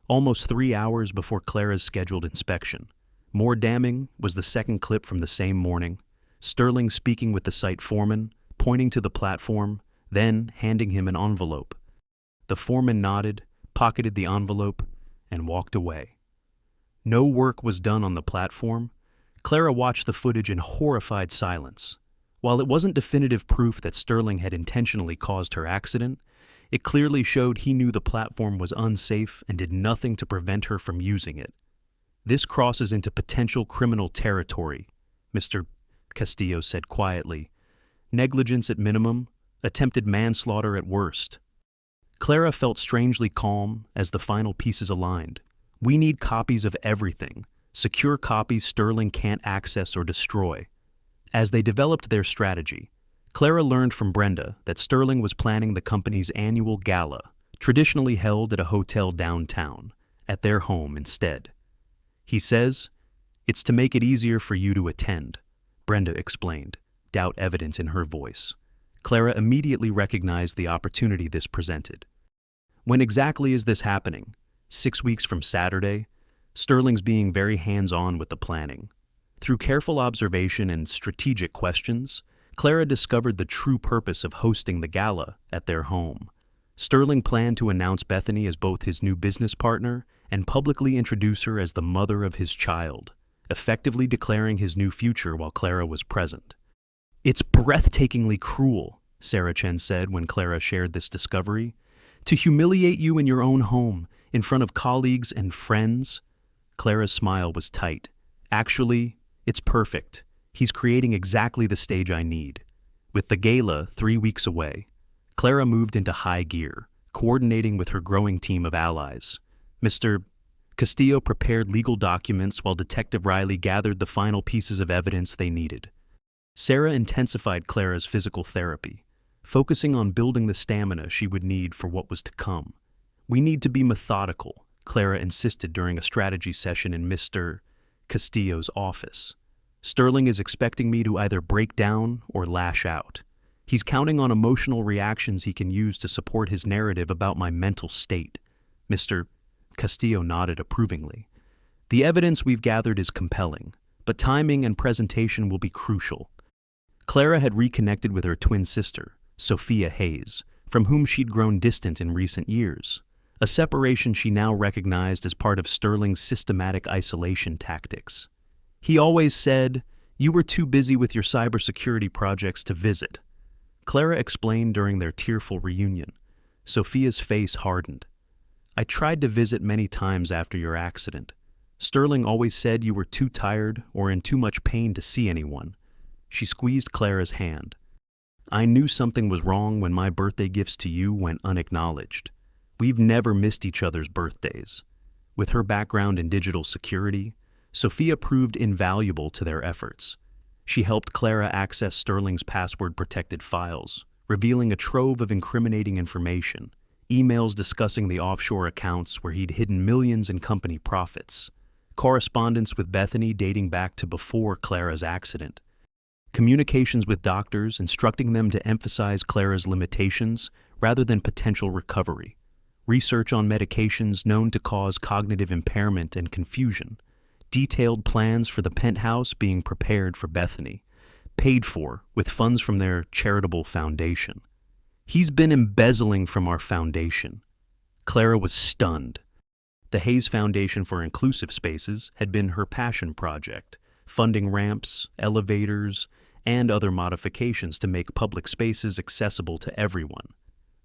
almost 3 hours before Clara's scheduled inspection. More damning was the second clip from the same morning, Sterling speaking with the site foreman, pointing to the platform, then handing him an envelope. The foreman nodded, pocketed the envelope, and walked away. No work was done on the platform. Clara watched the footage in horrified silence. While it wasn't definitive proof that Sterling had intentionally caused her accident, it clearly showed he knew the platform was unsafe and did nothing to prevent her from using it. This crosses into potential criminal territory, Mr. Castillo said quietly. Negligence at minimum, attempted manslaughter at worst. Clara felt strangely calm as the final pieces aligned. We need copies of everything, secure copies Sterling can't access or destroy. As they developed their strategy, Clara learned from Brenda that Sterling was planning the company's annual gala, traditionally held at a hotel downtown, at their home instead. He says, "It's to make it easier for you to attend," Brenda explained, doubt evident in her voice. Clara immediately recognized the opportunity this presented. When exactly is this happening? 6 weeks from Saturday? Sterling's being very hands-on with the planning. Through careful observation and strategic questions, Clara discovered the true purpose of hosting the gala at their home. Sterling planned to announce Bethany as both his new business partner and publicly introduce her as the mother of his child, effectively declaring his new future while Clara was present. It's breathtakingly cruel, Sarah Chen said when Clara shared this discovery. To humiliate you in your own home, in front of colleagues and friends. Clara's smile was tight. Actually, it's perfect. He's creating exactly the stage I need. With the gala 3 weeks away, Clara moved into high gear, coordinating with her growing team of allies. Mr. Castillo prepared legal documents while Detective Riley gathered the final pieces of evidence they needed. Sarah intensified Clara's physical therapy, focusing on building the stamina she would need for what was to come. "We need to be methodical," Clara insisted during a strategy session in Mr. Castillo's office. "Sterling is expecting me to either break down or lash out. He's counting on emotional reactions he can use to support his narrative about my mental state." Mr. Castillo nodded approvingly. "The evidence we've gathered is compelling, but timing and presentation will be crucial." Clara had reconnected with her twin sister, Sophia Hayes, from whom she'd grown distant in recent years, a separation she now recognized as part of Sterling's systematic isolation tactics. "He always said, 'You were too busy with your cybersecurity projects to visit,'" Clara explained during their tearful reunion. Sophia's face hardened. "I tried to visit many times after your accident. Sterling always said you were too tired or in too much pain to see anyone." She squeezed Clara's hand. "I knew something was wrong when my birthday gifts to you went unacknowledged. We've never missed each other's birthdays." With her background in digital security, Sophia proved invaluable to their efforts. She helped Clara access Sterling's password-protected files, revealing a trove of incriminating information, emails discussing the offshore accounts where he'd hidden millions in company profits, correspondence with Bethany dating back to before Clara's accident, communications with doctors instructing them to emphasize Clara's limitations rather than potential recovery, research on medications known to cause cognitive impairment and confusion, detailed plans for the penthouse being prepared for Bethany, paid for with funds from their charitable foundation. "He's been embezzling from our foundation." Clara was stunned. The Hayes Foundation for Inclusive Spaces had been her passion project, funding ramps, elevators, and other modifications to make public spaces accessible to everyone.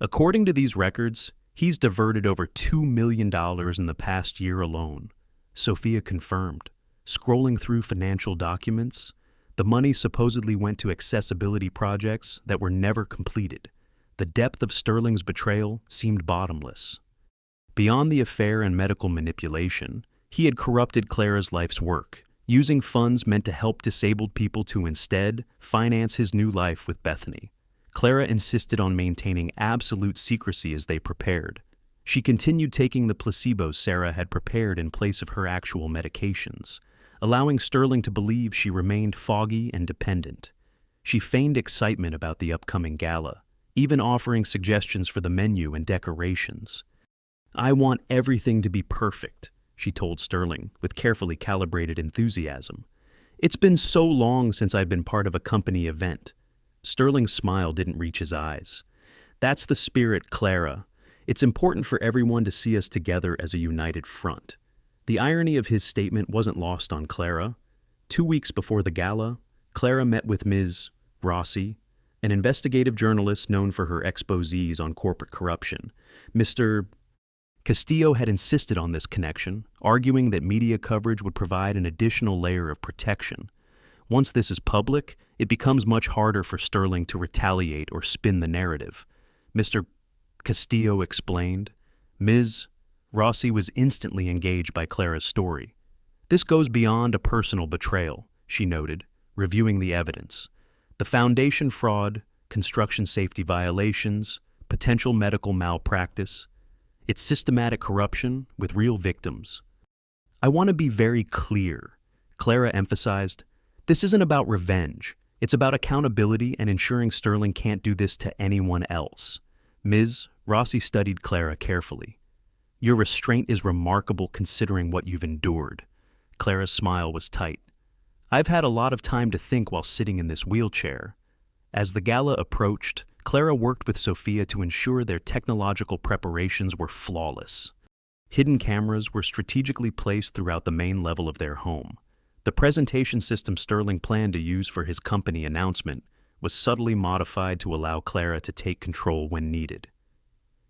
According to these records, he's diverted over $2 million in the past year alone, Sophia confirmed. Scrolling through financial documents, the money supposedly went to accessibility projects that were never completed. The depth of Sterling's betrayal seemed bottomless. Beyond the affair and medical manipulation, he had corrupted Clara's life's work, using funds meant to help disabled people to instead finance his new life with Bethany. Clara insisted on maintaining absolute secrecy as they prepared. She continued taking the placebos Sarah had prepared in place of her actual medications, allowing Sterling to believe she remained foggy and dependent. She feigned excitement about the upcoming gala, even offering suggestions for the menu and decorations. "I want everything to be perfect," she told Sterling with carefully calibrated enthusiasm. "It's been so long since I've been part of a company event." Sterling's smile didn't reach his eyes. "That's the spirit, Clara. It's important for everyone to see us together as a united front." The irony of his statement wasn't lost on Clara. 2 weeks before the gala, Clara met with Ms. Rossi, an investigative journalist known for her exposés on corporate corruption. Mr. Castillo had insisted on this connection, arguing that media coverage would provide an additional layer of protection. Once this is public, it becomes much harder for Sterling to retaliate or spin the narrative. Mr. Castillo explained. Ms. Rossi was instantly engaged by Clara's story. "This goes beyond a personal betrayal," she noted, reviewing the evidence. "The foundation fraud, construction safety violations, potential medical malpractice. It's systematic corruption with real victims." "I want to be very clear," Clara emphasized. "This isn't about revenge. It's about accountability and ensuring Sterling can't do this to anyone else." Ms. Rossi studied Clara carefully. "Your restraint is remarkable considering what you've endured." Clara's smile was tight. "I've had a lot of time to think while sitting in this wheelchair." As the gala approached, Clara worked with Sophia to ensure their technological preparations were flawless. Hidden cameras were strategically placed throughout the main level of their home. The presentation system Sterling planned to use for his company announcement was subtly modified to allow Clara to take control when needed.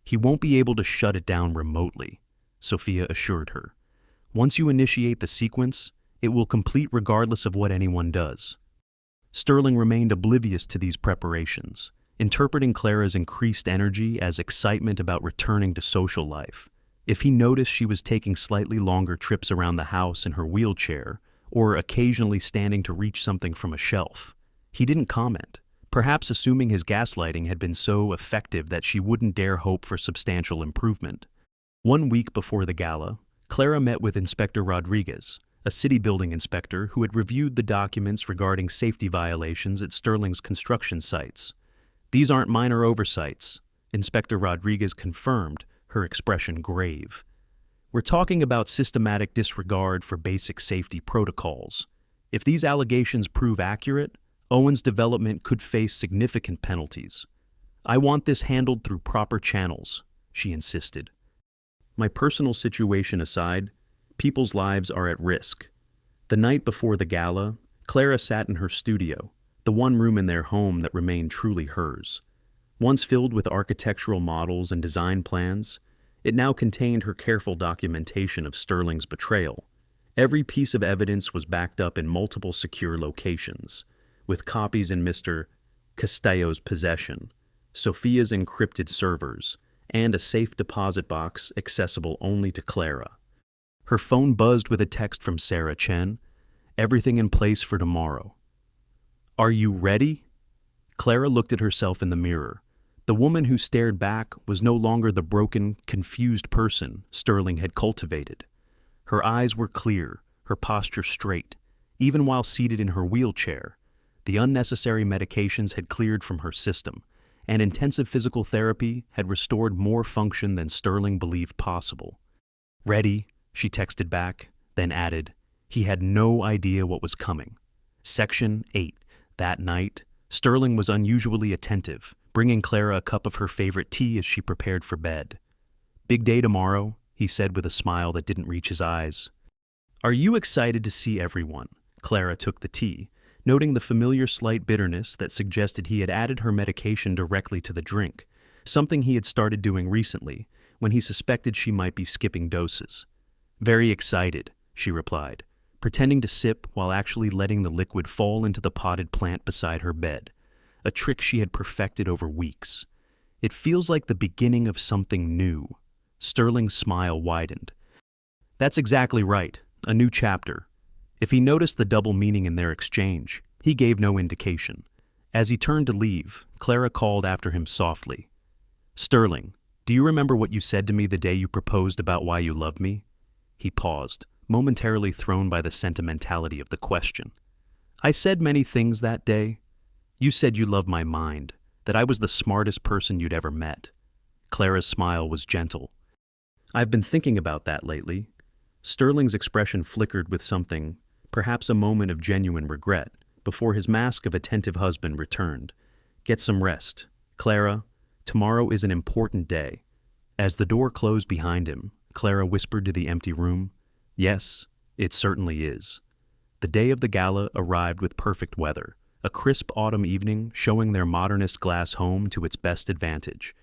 "He won't be able to shut it down remotely," Sophia assured her. "Once you initiate the sequence, it will complete regardless of what anyone does." Sterling remained oblivious to these preparations, interpreting Clara's increased energy as excitement about returning to social life. If he noticed she was taking slightly longer trips around the house in her wheelchair, or occasionally standing to reach something from a shelf, he didn't comment, perhaps assuming his gaslighting had been so effective that she wouldn't dare hope for substantial improvement. 1 week before the gala, Clara met with Inspector Rodriguez, a city building inspector who had reviewed the documents regarding safety violations at Sterling's construction sites. "These aren't minor oversights," Inspector Rodriguez confirmed, her expression grave. "We're talking about systematic disregard for basic safety protocols. If these allegations prove accurate, Owens' development could face significant penalties. I want this handled through proper channels," she insisted. "My personal situation aside, people's lives are at risk." The night before the gala, Clara sat in her studio, the one room in their home that remained truly hers. Once filled with architectural models and design plans, it now contained her careful documentation of Sterling's betrayal. Every piece of evidence was backed up in multiple secure locations, with copies in Mr. Castillo's possession, Sophia's encrypted servers, and a safe deposit box accessible only to Clara. Her phone buzzed with a text from Sarah Chen, "Everything in place for tomorrow." "Are you ready?" Clara looked at herself in the mirror. The woman who stared back was no longer the broken, confused person Sterling had cultivated. Her eyes were clear, her posture straight. Even while seated in her wheelchair, the unnecessary medications had cleared from her system, and intensive physical therapy had restored more function than Sterling believed possible. "Ready," she texted back, then added, he had no idea what was coming. Section 8. That night, Sterling was unusually attentive, bringing Clara a cup of her favorite tea as she prepared for bed. "Big day tomorrow," he said with a smile that didn't reach his eyes. "Are you excited to see everyone?" Clara took the tea, noting the familiar slight bitterness that suggested he had added her medication directly to the drink, something he had started doing recently when he suspected she might be skipping doses. "Very excited," she replied, pretending to sip while actually letting the liquid fall into the potted plant beside her bed, a trick she had perfected over weeks. "It feels like the beginning of something new." Sterling's smile widened. "That's exactly right, a new chapter." If he noticed the double meaning in their exchange, he gave no indication. As he turned to leave, Clara called after him softly. "Sterling, do you remember what you said to me the day you proposed about why you love me?" He paused, momentarily thrown by the sentimentality of the question. "I said many things that day. You said you loved my mind, that I was the smartest person you'd ever met." Clara's smile was gentle. "I've been thinking about that lately." Sterling's expression flickered with something, perhaps a moment of genuine regret, before his mask of attentive husband returned. "Get some rest. Clara, tomorrow is an important day." As the door closed behind him, Clara whispered to the empty room, "Yes, it certainly is." The day of the gala arrived with perfect weather, a crisp autumn evening showing their modernist glass home to its best advantage.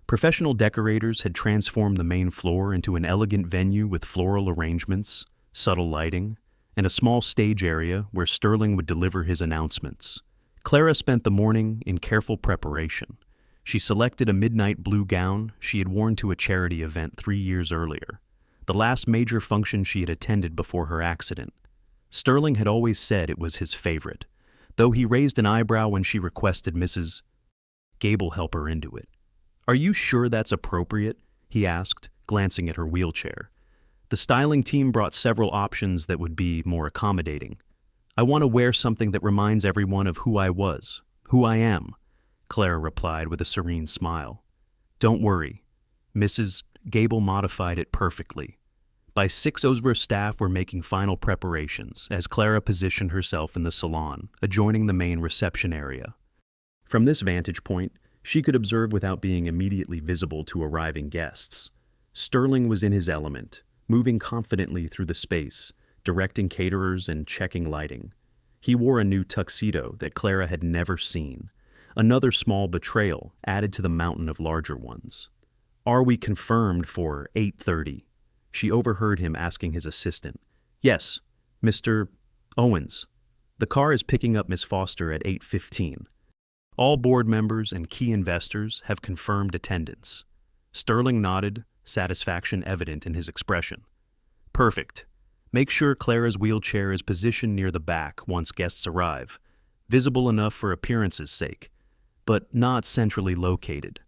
Professional decorators had transformed the main floor into an elegant venue with floral arrangements, subtle lighting, and a small stage area where Sterling would deliver his announcements. Clara spent the morning in careful preparation. She selected a midnight blue gown she had worn to a charity event 3 years earlier, the last major function she had attended before her accident. Sterling had always said it was his favorite, though he raised an eyebrow when she requested Mrs. Gable help her into it. "Are you sure that's appropriate?" he asked, glancing at her wheelchair. The styling team brought several options that would be more accommodating. "I want to wear something that reminds everyone of who I was, who I am," Clara replied with a serene smile. "Don't worry. Mrs. Gable modified it perfectly." By 6, Osber's staff were making final preparations as Clara positioned herself in the salon, adjoining the main reception area. From this vantage point, she could observe without being immediately visible to arriving guests. Sterling was in his element, moving confidently through the space, directing caterers and checking lighting. He wore a new tuxedo that Clara had never seen, another small betrayal added to the mountain of larger ones. "Are we confirmed for 8:30? She overheard him asking his assistant. "Yes, Mr. Owens." The car is picking up Miss Foster at 8:15. All board members and key investors have confirmed attendance. Sterling nodded, satisfaction evident in his expression. Perfect. Make sure Clara's wheelchair is positioned near the back once guests arrive, visible enough for appearance's sake, but not centrally located.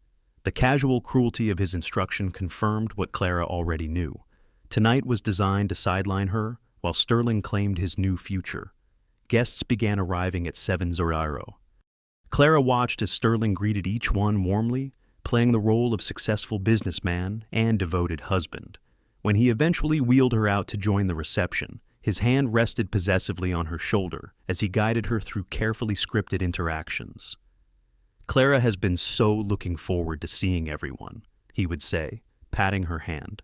The casual cruelty of his instruction confirmed what Clara already knew. Tonight was designed to sideline her, while Sterling claimed his new future. Guests began arriving at 7:00. Clara watched as Sterling greeted each one warmly, playing the role of successful businessman and devoted husband. When he eventually wheeled her out to join the reception, his hand rested possessively on her shoulder as he guided her through carefully scripted interactions. Clara has been so looking forward to seeing everyone, he would say, patting her hand.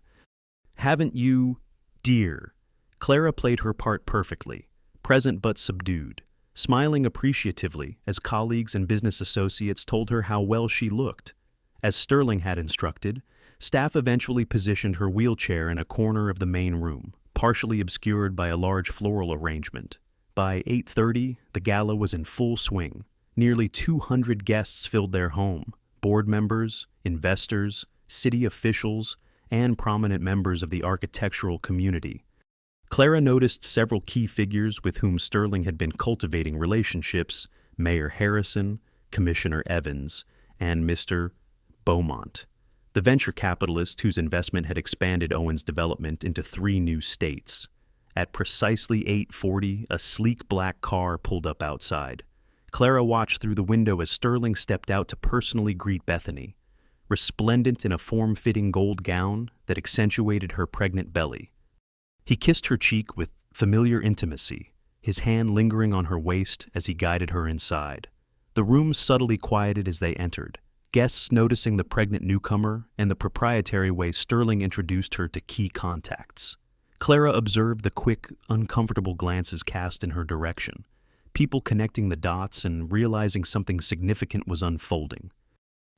Haven't you, dear? Clara played her part perfectly, present but subdued, smiling appreciatively as colleagues and business associates told her how well she looked. As Sterling had instructed, staff eventually positioned her wheelchair in a corner of the main room, partially obscured by a large floral arrangement. By 8:30, the gala was in full swing. Nearly 200 guests filled their home, board members, investors, city officials, and prominent members of the architectural community. Clara noticed several key figures with whom Sterling had been cultivating relationships: Mayor Harrison, Commissioner Evans, and Mr. Beaumont, the venture capitalist whose investment had expanded Owens' development into 3 new states. At precisely 8:40, a sleek black car pulled up outside. Clara watched through the window as Sterling stepped out to personally greet Bethany, resplendent in a form-fitting gold gown that accentuated her pregnant belly. He kissed her cheek with familiar intimacy, his hand lingering on her waist as he guided her inside. The room subtly quieted as they entered, guests noticing the pregnant newcomer and the proprietary way Sterling introduced her to key contacts. Clara observed the quick, uncomfortable glances cast in her direction, people connecting the dots and realizing something significant was unfolding.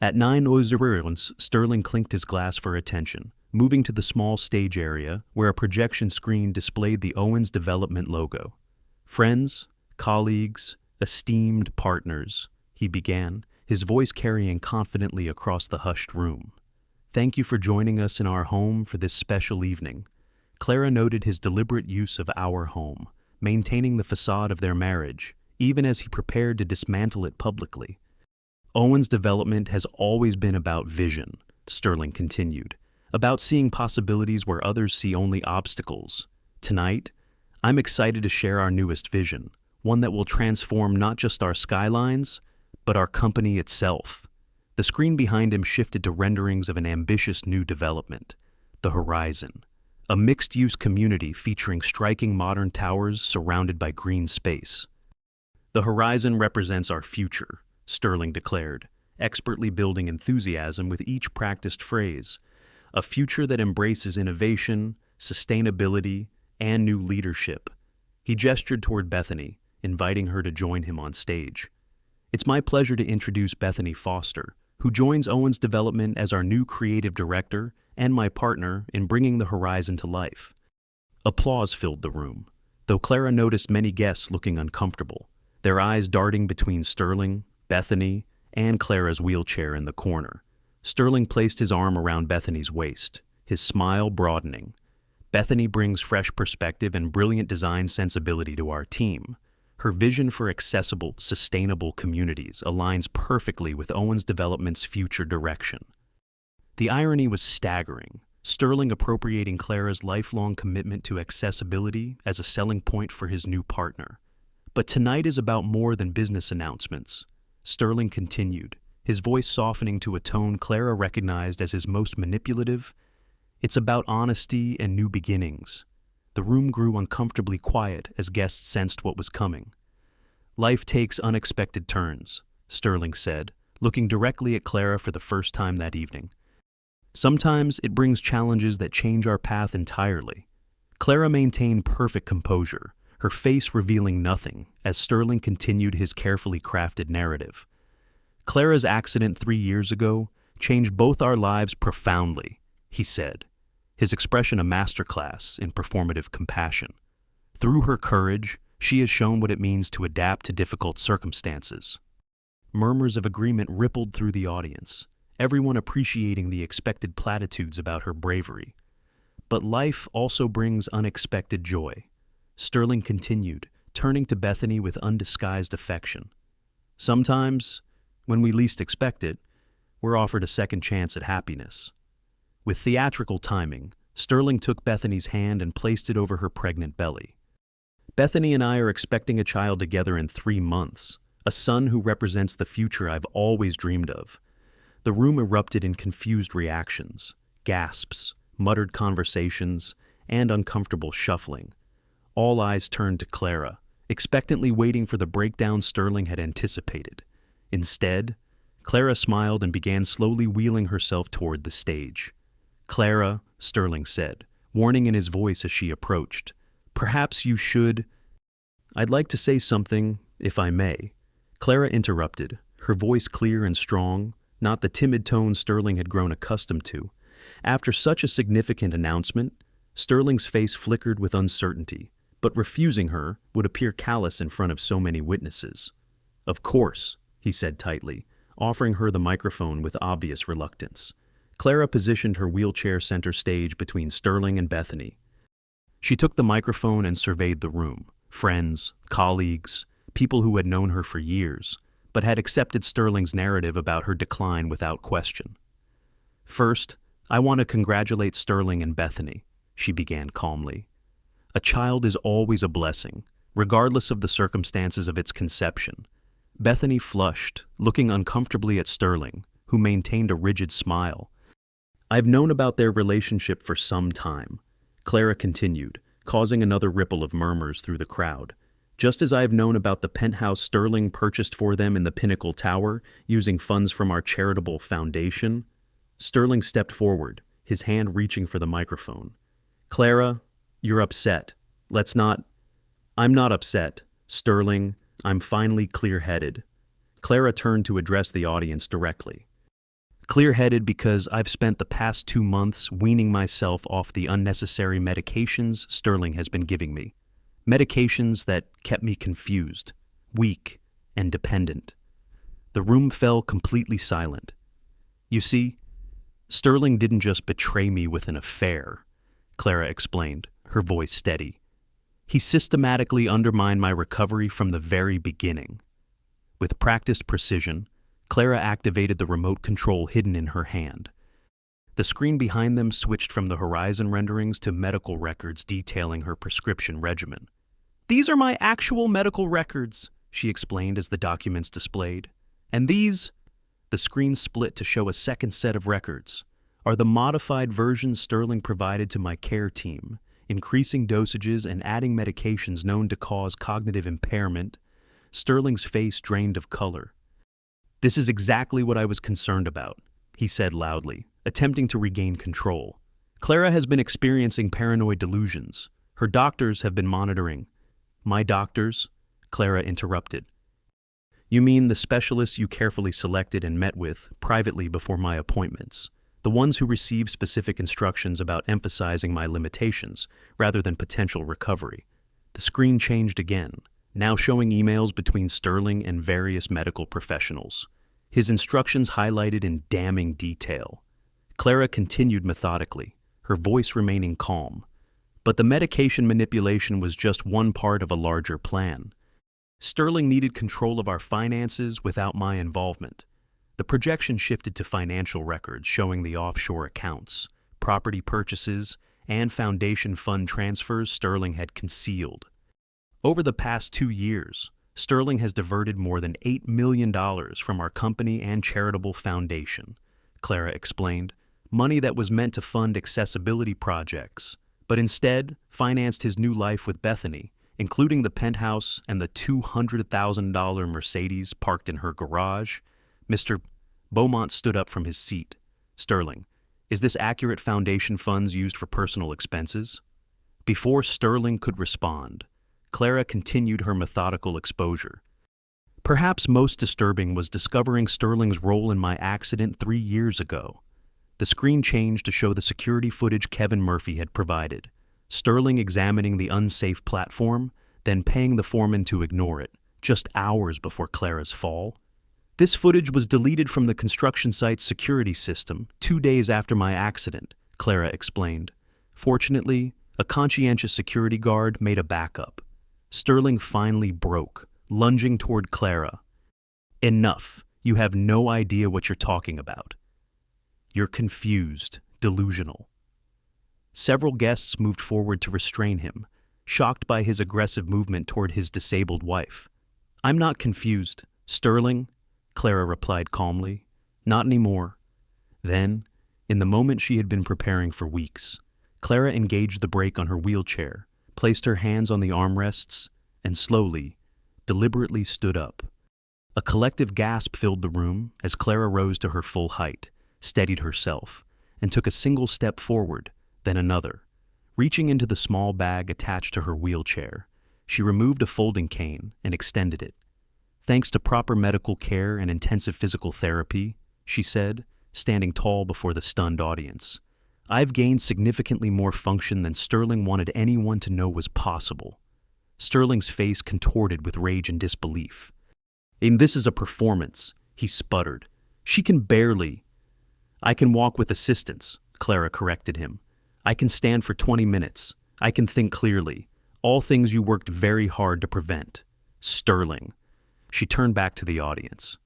At 9:00, Sterling clinked his glass for attention, moving to the small stage area where a projection screen displayed the Owens Development logo. Friends, colleagues, esteemed partners, he began, his voice carrying confidently across the hushed room. Thank you for joining us in our home for this special evening. Clara noted his deliberate use of our home, maintaining the facade of their marriage, even as he prepared to dismantle it publicly. Owens' development has always been about vision, Sterling continued, about seeing possibilities where others see only obstacles. Tonight, I'm excited to share our newest vision, one that will transform not just our skylines, but our company itself. The screen behind him shifted to renderings of an ambitious new development, the Horizon, a mixed-use community featuring striking modern towers surrounded by green space. The Horizon represents our future, Sterling declared, expertly building enthusiasm with each practiced phrase, a future that embraces innovation, sustainability, and new leadership. He gestured toward Bethany, inviting her to join him on stage. It's my pleasure to introduce Bethany Foster, who joins Owens Development as our new creative director and my partner in bringing the Horizon to life. Applause filled the room, though Clara noticed many guests looking uncomfortable, their eyes darting between Sterling, Bethany, and Clara's wheelchair in the corner. Sterling placed his arm around Bethany's waist, his smile broadening. Bethany brings fresh perspective and brilliant design sensibility to our team. Her vision for accessible, sustainable communities aligns perfectly with Owens Development's future direction. The irony was staggering, Sterling appropriating Clara's lifelong commitment to accessibility as a selling point for his new partner. But tonight is about more than business announcements, Sterling continued, his voice softening to a tone Clara recognized as his most manipulative. It's about honesty and new beginnings. The room grew uncomfortably quiet as guests sensed what was coming. Life takes unexpected turns, Sterling said, looking directly at Clara for the first time that evening. Sometimes it brings challenges that change our path entirely. Clara maintained perfect composure, her face revealing nothing as Sterling continued his carefully crafted narrative. Clara's accident 3 years ago changed both our lives profoundly, he said, his expression a masterclass in performative compassion. Through her courage, She has shown what it means to adapt to difficult circumstances. Murmurs of agreement rippled through the audience, everyone appreciating the expected platitudes about her bravery. But life also brings unexpected joy. Sterling continued, turning to Bethany with undisguised affection. Sometimes, when we least expect it, we're offered a second chance at happiness. With theatrical timing, Sterling took Bethany's hand and placed it over her pregnant belly. Bethany and I are expecting a child together in 3 months, a son who represents the future I've always dreamed of. The room erupted in confused reactions, gasps, muttered conversations, and uncomfortable shuffling. All eyes turned to Clara, expectantly waiting for the breakdown Sterling had anticipated. Instead, Clara smiled and began slowly wheeling herself toward the stage. "Clara," Sterling said, warning in his voice as she approached, "perhaps you should—" "I'd like to say something, if I may." Clara interrupted, her voice clear and strong, not the timid tone Sterling had grown accustomed to. After such a significant announcement, Sterling's face flickered with uncertainty, but refusing her would appear callous in front of so many witnesses. "Of course," he said tightly, offering her the microphone with obvious reluctance. Clara positioned her wheelchair center stage between Sterling and Bethany. She took the microphone and surveyed the room. Friends, colleagues, people who had known her for years, but had accepted Sterling's narrative about her decline without question. "First, I want to congratulate Sterling and Bethany," she began calmly. "A child is always a blessing, regardless of the circumstances of its conception." Bethany flushed, looking uncomfortably at Sterling, who maintained a rigid smile. "I've known about their relationship for some time," Clara continued, causing another ripple of murmurs through the crowd. "Just as I've known about the penthouse Sterling purchased for them in the Pinnacle Tower, using funds from our charitable foundation." Sterling stepped forward, his hand reaching for the microphone. "Clara, you're upset. Let's not—" "I'm not upset, Sterling. I'm finally clear-headed." Clara turned to address the audience directly. "Clear-headed because I've spent the past 2 months weaning myself off the unnecessary medications Sterling has been giving me. Medications that kept me confused, weak, and dependent." The room fell completely silent. "You see, Sterling didn't just betray me with an affair," Clara explained, her voice steady. "He systematically undermined my recovery from the very beginning." With practiced precision, Clara activated the remote control hidden in her hand. The screen behind them switched from the horizon renderings to medical records detailing her prescription regimen. "These are my actual medical records," she explained as the documents displayed. "And these," the screen split to show a second set of records, "are the modified versions Sterling provided to my care team, increasing dosages and adding medications known to cause cognitive impairment." Sterling's face drained of color. "This is exactly what I was concerned about," he said loudly, attempting to regain control. "Clara has been experiencing paranoid delusions. Her doctors have been monitoring—" "My doctors?" Clara interrupted. "You mean the specialists you carefully selected and met with privately before my appointments, the ones who received specific instructions about emphasizing my limitations rather than potential recovery." The screen changed again, now showing emails between Sterling and various medical professionals, his instructions highlighted in damning detail. Clara continued methodically, her voice remaining calm. But the medication manipulation was just one part of a larger plan. Sterling needed control of our finances without my involvement. The projection shifted to financial records showing the offshore accounts, property purchases, and foundation fund transfers Sterling had concealed. Over the past 2 years, Sterling has diverted more than $8 million from our company and charitable foundation, Clara explained, money that was meant to fund accessibility projects, but instead financed his new life with Bethany, including the penthouse and the $200,000 Mercedes parked in her garage. Mr. Beaumont stood up from his seat. "Sterling, is this accurate foundation funds used for personal expenses?" Before Sterling could respond, Clara continued her methodical exposure. "Perhaps most disturbing was discovering Sterling's role in my accident 3 years ago." The screen changed to show the security footage Kevin Murphy had provided. Sterling examining the unsafe platform, then paying the foreman to ignore it, just hours before Clara's fall. This footage was deleted from the construction site's security system 2 days after my accident, Clara explained. Fortunately, a conscientious security guard made a backup. Sterling finally broke, lunging toward Clara. Enough. You have no idea what you're talking about. You're confused, delusional. Several guests moved forward to restrain him, shocked by his aggressive movement toward his disabled wife. I'm not confused, Sterling, Clara replied calmly. Not anymore. Then, in the moment she had been preparing for weeks, Clara engaged the brake on her wheelchair, placed her hands on the armrests, and slowly, deliberately stood up. A collective gasp filled the room as Clara rose to her full height, steadied herself, and took a single step forward, then another. Reaching into the small bag attached to her wheelchair, she removed a folding cane and extended it. Thanks to proper medical care and intensive physical therapy, she said, standing tall before the stunned audience, I've gained significantly more function than Sterling wanted anyone to know was possible. Sterling's face contorted with rage and disbelief. And this is a performance, he sputtered. She can barely. I can walk with assistance, Clara corrected him. I can stand for 20 minutes. I can think clearly. All things you worked very hard to prevent. Sterling. She turned back to the audience.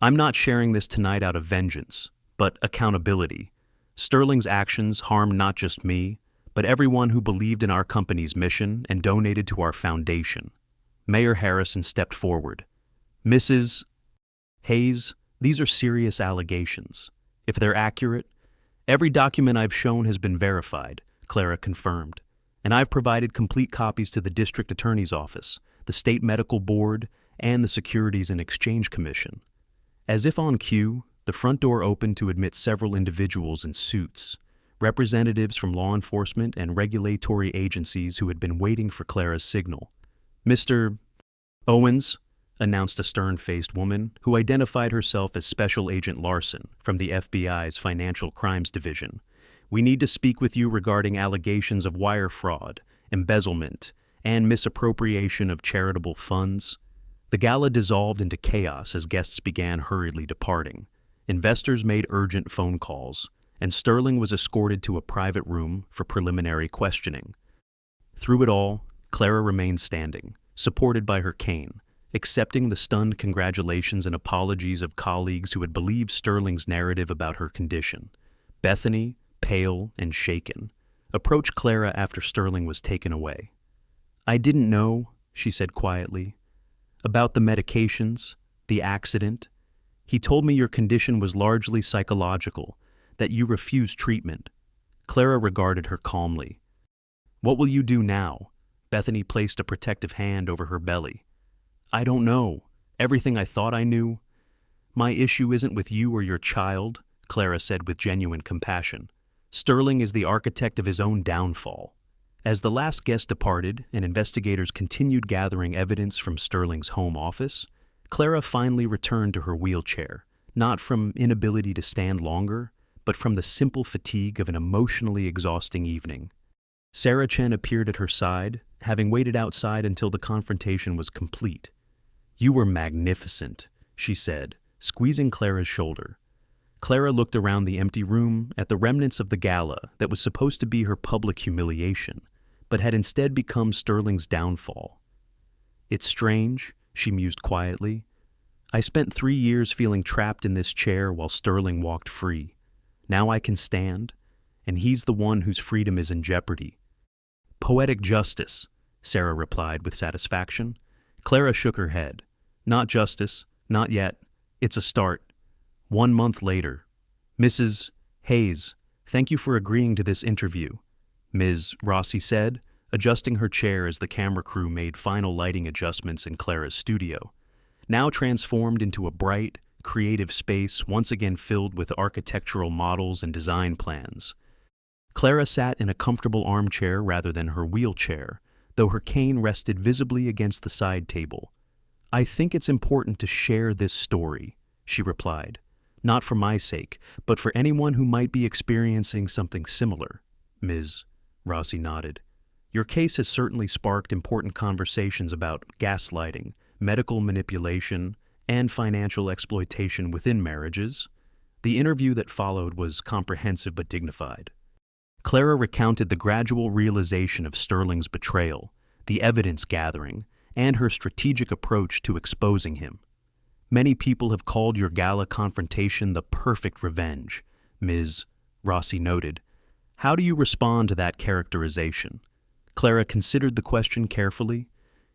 I'm not sharing this tonight out of vengeance, but accountability. Sterling's actions harmed not just me, but everyone who believed in our company's mission and donated to our foundation. Mayor Harrison stepped forward. Mrs. Hayes, these are serious allegations. If they're accurate, every document I've shown has been verified, Clara confirmed, and I've provided complete copies to the district attorney's office, the state medical board, and the Securities and Exchange Commission. As if on cue, the front door opened to admit several individuals in suits, representatives from law enforcement and regulatory agencies who had been waiting for Clara's signal. Mr. Owens, announced a stern-faced woman who identified herself as Special Agent Larson from the FBI's Financial Crimes Division. We need to speak with you regarding allegations of wire fraud, embezzlement, and misappropriation of charitable funds. The gala dissolved into chaos as guests began hurriedly departing. Investors made urgent phone calls, and Sterling was escorted to a private room for preliminary questioning. Through it all, Clara remained standing, supported by her cane, accepting the stunned congratulations and apologies of colleagues who had believed Sterling's narrative about her condition. Bethany, pale and shaken, approached Clara after Sterling was taken away. I didn't know, she said quietly, about the medications, the accident. He told me your condition was largely psychological, that you refused treatment. Clara regarded her calmly. What will you do now? Bethany placed a protective hand over her belly. I don't know. Everything I thought I knew. My issue isn't with you or your child, Clara said with genuine compassion. Sterling is the architect of his own downfall. As the last guest departed and investigators continued gathering evidence from Sterling's home office, Clara finally returned to her wheelchair, not from inability to stand longer, but from the simple fatigue of an emotionally exhausting evening. Sarah Chen appeared at her side, having waited outside until the confrontation was complete. You were magnificent, she said, squeezing Clara's shoulder. Clara looked around the empty room at the remnants of the gala that was supposed to be her public humiliation, but had instead become Sterling's downfall. It's strange, she mused quietly. I spent 3 years feeling trapped in this chair while Sterling walked free. Now I can stand, and he's the one whose freedom is in jeopardy. Poetic justice, Sarah replied with satisfaction. Clara shook her head. Not justice, not yet. It's a start. 1 month later. Mrs. Hayes, thank you for agreeing to this interview, Ms. Rossi said, adjusting her chair as the camera crew made final lighting adjustments in Clara's studio, now transformed into a bright, creative space once again filled with architectural models and design plans. Clara sat in a comfortable armchair rather than her wheelchair, though her cane rested visibly against the side table. I think it's important to share this story, she replied. Not for my sake, but for anyone who might be experiencing something similar. Ms. Rossi nodded. Your case has certainly sparked important conversations about gaslighting, medical manipulation, and financial exploitation within marriages. The interview that followed was comprehensive but dignified. Clara recounted the gradual realization of Sterling's betrayal, the evidence gathering, and her strategic approach to exposing him. Many people have called your Gala confrontation the perfect revenge, Ms. Rossi noted. How do you respond to that characterization? Clara considered the question carefully.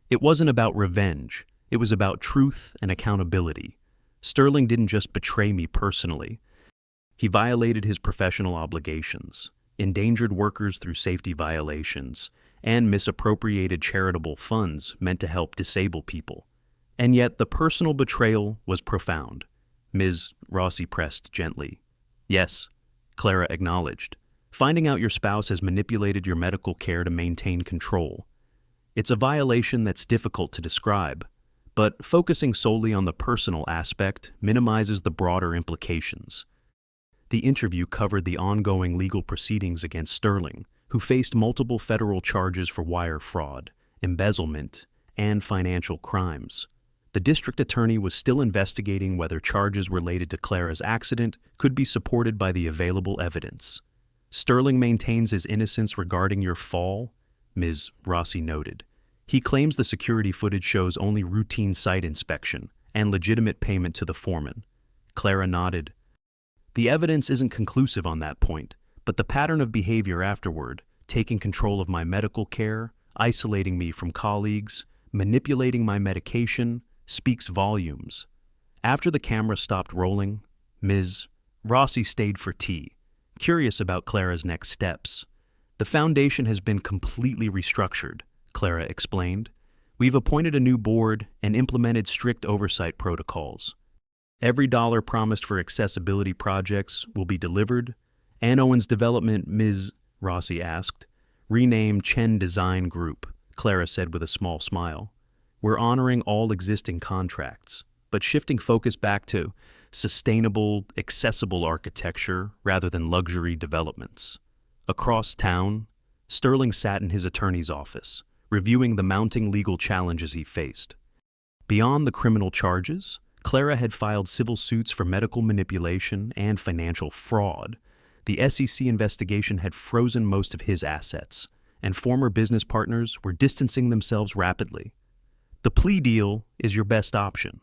It wasn't about revenge. It was about truth and accountability. Sterling didn't just betray me personally. He violated his professional obligations, endangered workers through safety violations, and misappropriated charitable funds meant to help disabled people. And yet the personal betrayal was profound. Ms. Rossi pressed gently. Yes, Clara acknowledged. Finding out your spouse has manipulated your medical care to maintain control. It's a violation that's difficult to describe, but focusing solely on the personal aspect minimizes the broader implications. The interview covered the ongoing legal proceedings against Sterling, who faced multiple federal charges for wire fraud, embezzlement, and financial crimes. The district attorney was still investigating whether charges related to Clara's accident could be supported by the available evidence. Sterling maintains his innocence regarding your fall, Ms. Rossi noted. He claims the security footage shows only routine site inspection and legitimate payment to the foreman. Clara nodded. The evidence isn't conclusive on that point, but the pattern of behavior afterward, taking control of my medical care, isolating me from colleagues, manipulating my medication, speaks volumes. After the camera stopped rolling, Ms. Rossi stayed for tea, curious about Clara's next steps. The foundation has been completely restructured, Clara explained. We've appointed a new board and implemented strict oversight protocols. Every dollar promised for accessibility projects will be delivered. And Owens Development, Ms. Rossi asked. Rename Chen Design Group, Clara said with a small smile. We're honoring all existing contracts, but shifting focus back to sustainable, accessible architecture rather than luxury developments. Across town, Sterling sat in his attorney's office, reviewing the mounting legal challenges he faced. Beyond the criminal charges, Clara had filed civil suits for medical manipulation and financial fraud. The SEC investigation had frozen most of his assets, and former business partners were distancing themselves rapidly. The plea deal is your best option,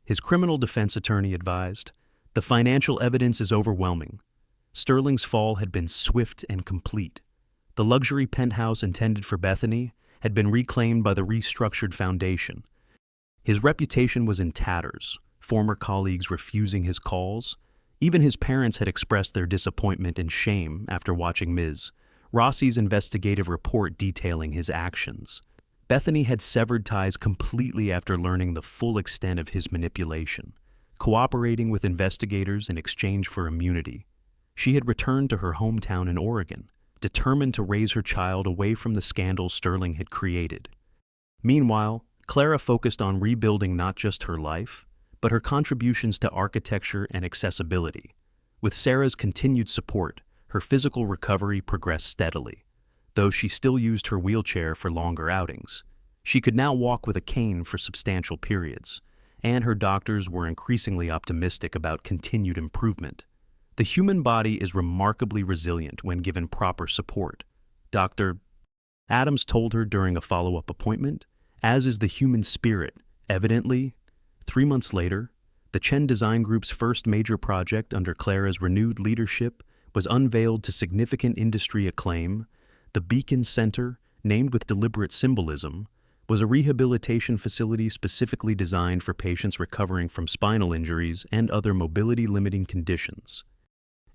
his criminal defense attorney advised. The financial evidence is overwhelming. Sterling's fall had been swift and complete. The luxury penthouse intended for Bethany had been reclaimed by the restructured foundation. His reputation was in tatters, former colleagues refusing his calls. Even his parents had expressed their disappointment and shame after watching Ms. Rossi's investigative report detailing his actions. Bethany had severed ties completely after learning the full extent of his manipulation, cooperating with investigators in exchange for immunity. She had returned to her hometown in Oregon, determined to raise her child away from the scandal Sterling had created. Meanwhile, Clara focused on rebuilding not just her life, but her contributions to architecture and accessibility. With Sarah's continued support, her physical recovery progressed steadily. Though she still used her wheelchair for longer outings, she could now walk with a cane for substantial periods, and her doctors were increasingly optimistic about continued improvement. The human body is remarkably resilient when given proper support, Dr. Adams told her during a follow-up appointment, as is the human spirit. Evidently, 3 months later, the Chen Design Group's first major project under Clara's renewed leadership was unveiled to significant industry acclaim. The Beacon Center, named with deliberate symbolism, was a rehabilitation facility specifically designed for patients recovering from spinal injuries and other mobility-limiting conditions.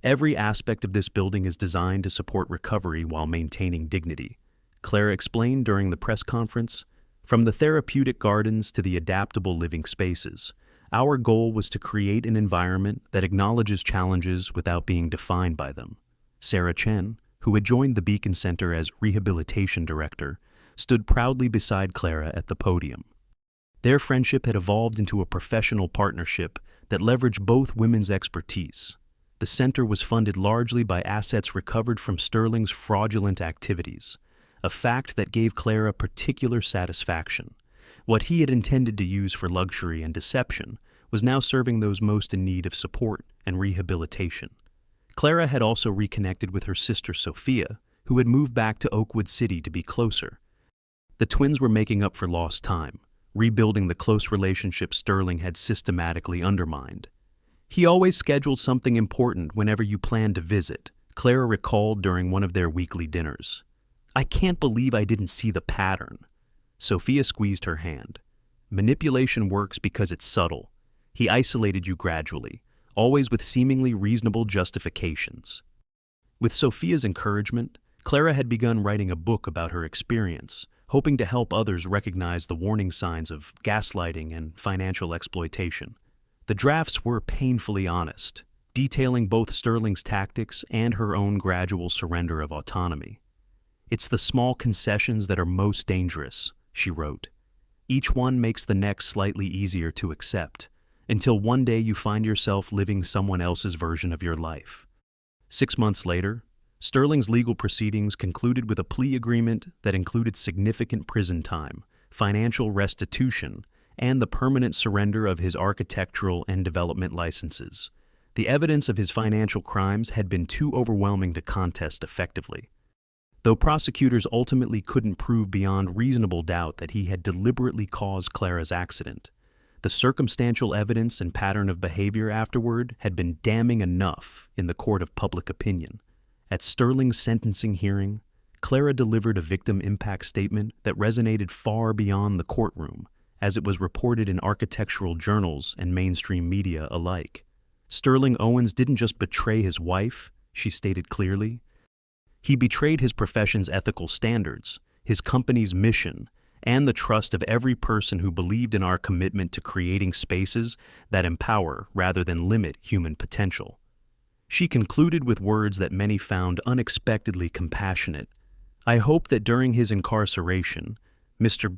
Every aspect of this building is designed to support recovery while maintaining dignity, Clara explained during the press conference. From the therapeutic gardens to the adaptable living spaces, our goal was to create an environment that acknowledges challenges without being defined by them. Sarah Chen, who had joined the Beacon Center as rehabilitation director, stood proudly beside Clara at the podium. Their friendship had evolved into a professional partnership that leveraged both women's expertise. The center was funded largely by assets recovered from Sterling's fraudulent activities, a fact that gave Clara particular satisfaction. What he had intended to use for luxury and deception was now serving those most in need of support and rehabilitation. Clara had also reconnected with her sister Sophia, who had moved back to Oakwood City to be closer. The twins were making up for lost time, rebuilding the close relationship Sterling had systematically undermined. "He always scheduled something important whenever you planned to visit," Clara recalled during one of their weekly dinners. "I can't believe I didn't see the pattern." Sophia squeezed her hand. "Manipulation works because it's subtle. He isolated you gradually, always with seemingly reasonable justifications." With Sophia's encouragement, Clara had begun writing a book about her experience, hoping to help others recognize the warning signs of gaslighting and financial exploitation. The drafts were painfully honest, detailing both Sterling's tactics and her own gradual surrender of autonomy. "It's the small concessions that are most dangerous," she wrote. "Each one makes the next slightly easier to accept, until one day you find yourself living someone else's version of your life." 6 months later, Sterling's legal proceedings concluded with a plea agreement that included significant prison time, financial restitution, and the permanent surrender of his architectural and development licenses. The evidence of his financial crimes had been too overwhelming to contest effectively. Though prosecutors ultimately couldn't prove beyond reasonable doubt that he had deliberately caused Clara's accident, the circumstantial evidence and pattern of behavior afterward had been damning enough in the court of public opinion. At Sterling's sentencing hearing, Clara delivered a victim impact statement that resonated far beyond the courtroom, as it was reported in architectural journals and mainstream media alike. "Sterling Owens didn't just betray his wife," she stated clearly. "He betrayed his profession's ethical standards, his company's mission, and the trust of every person who believed in our commitment to creating spaces that empower rather than limit human potential." She concluded with words that many found unexpectedly compassionate. "I hope that during his incarceration, Mr.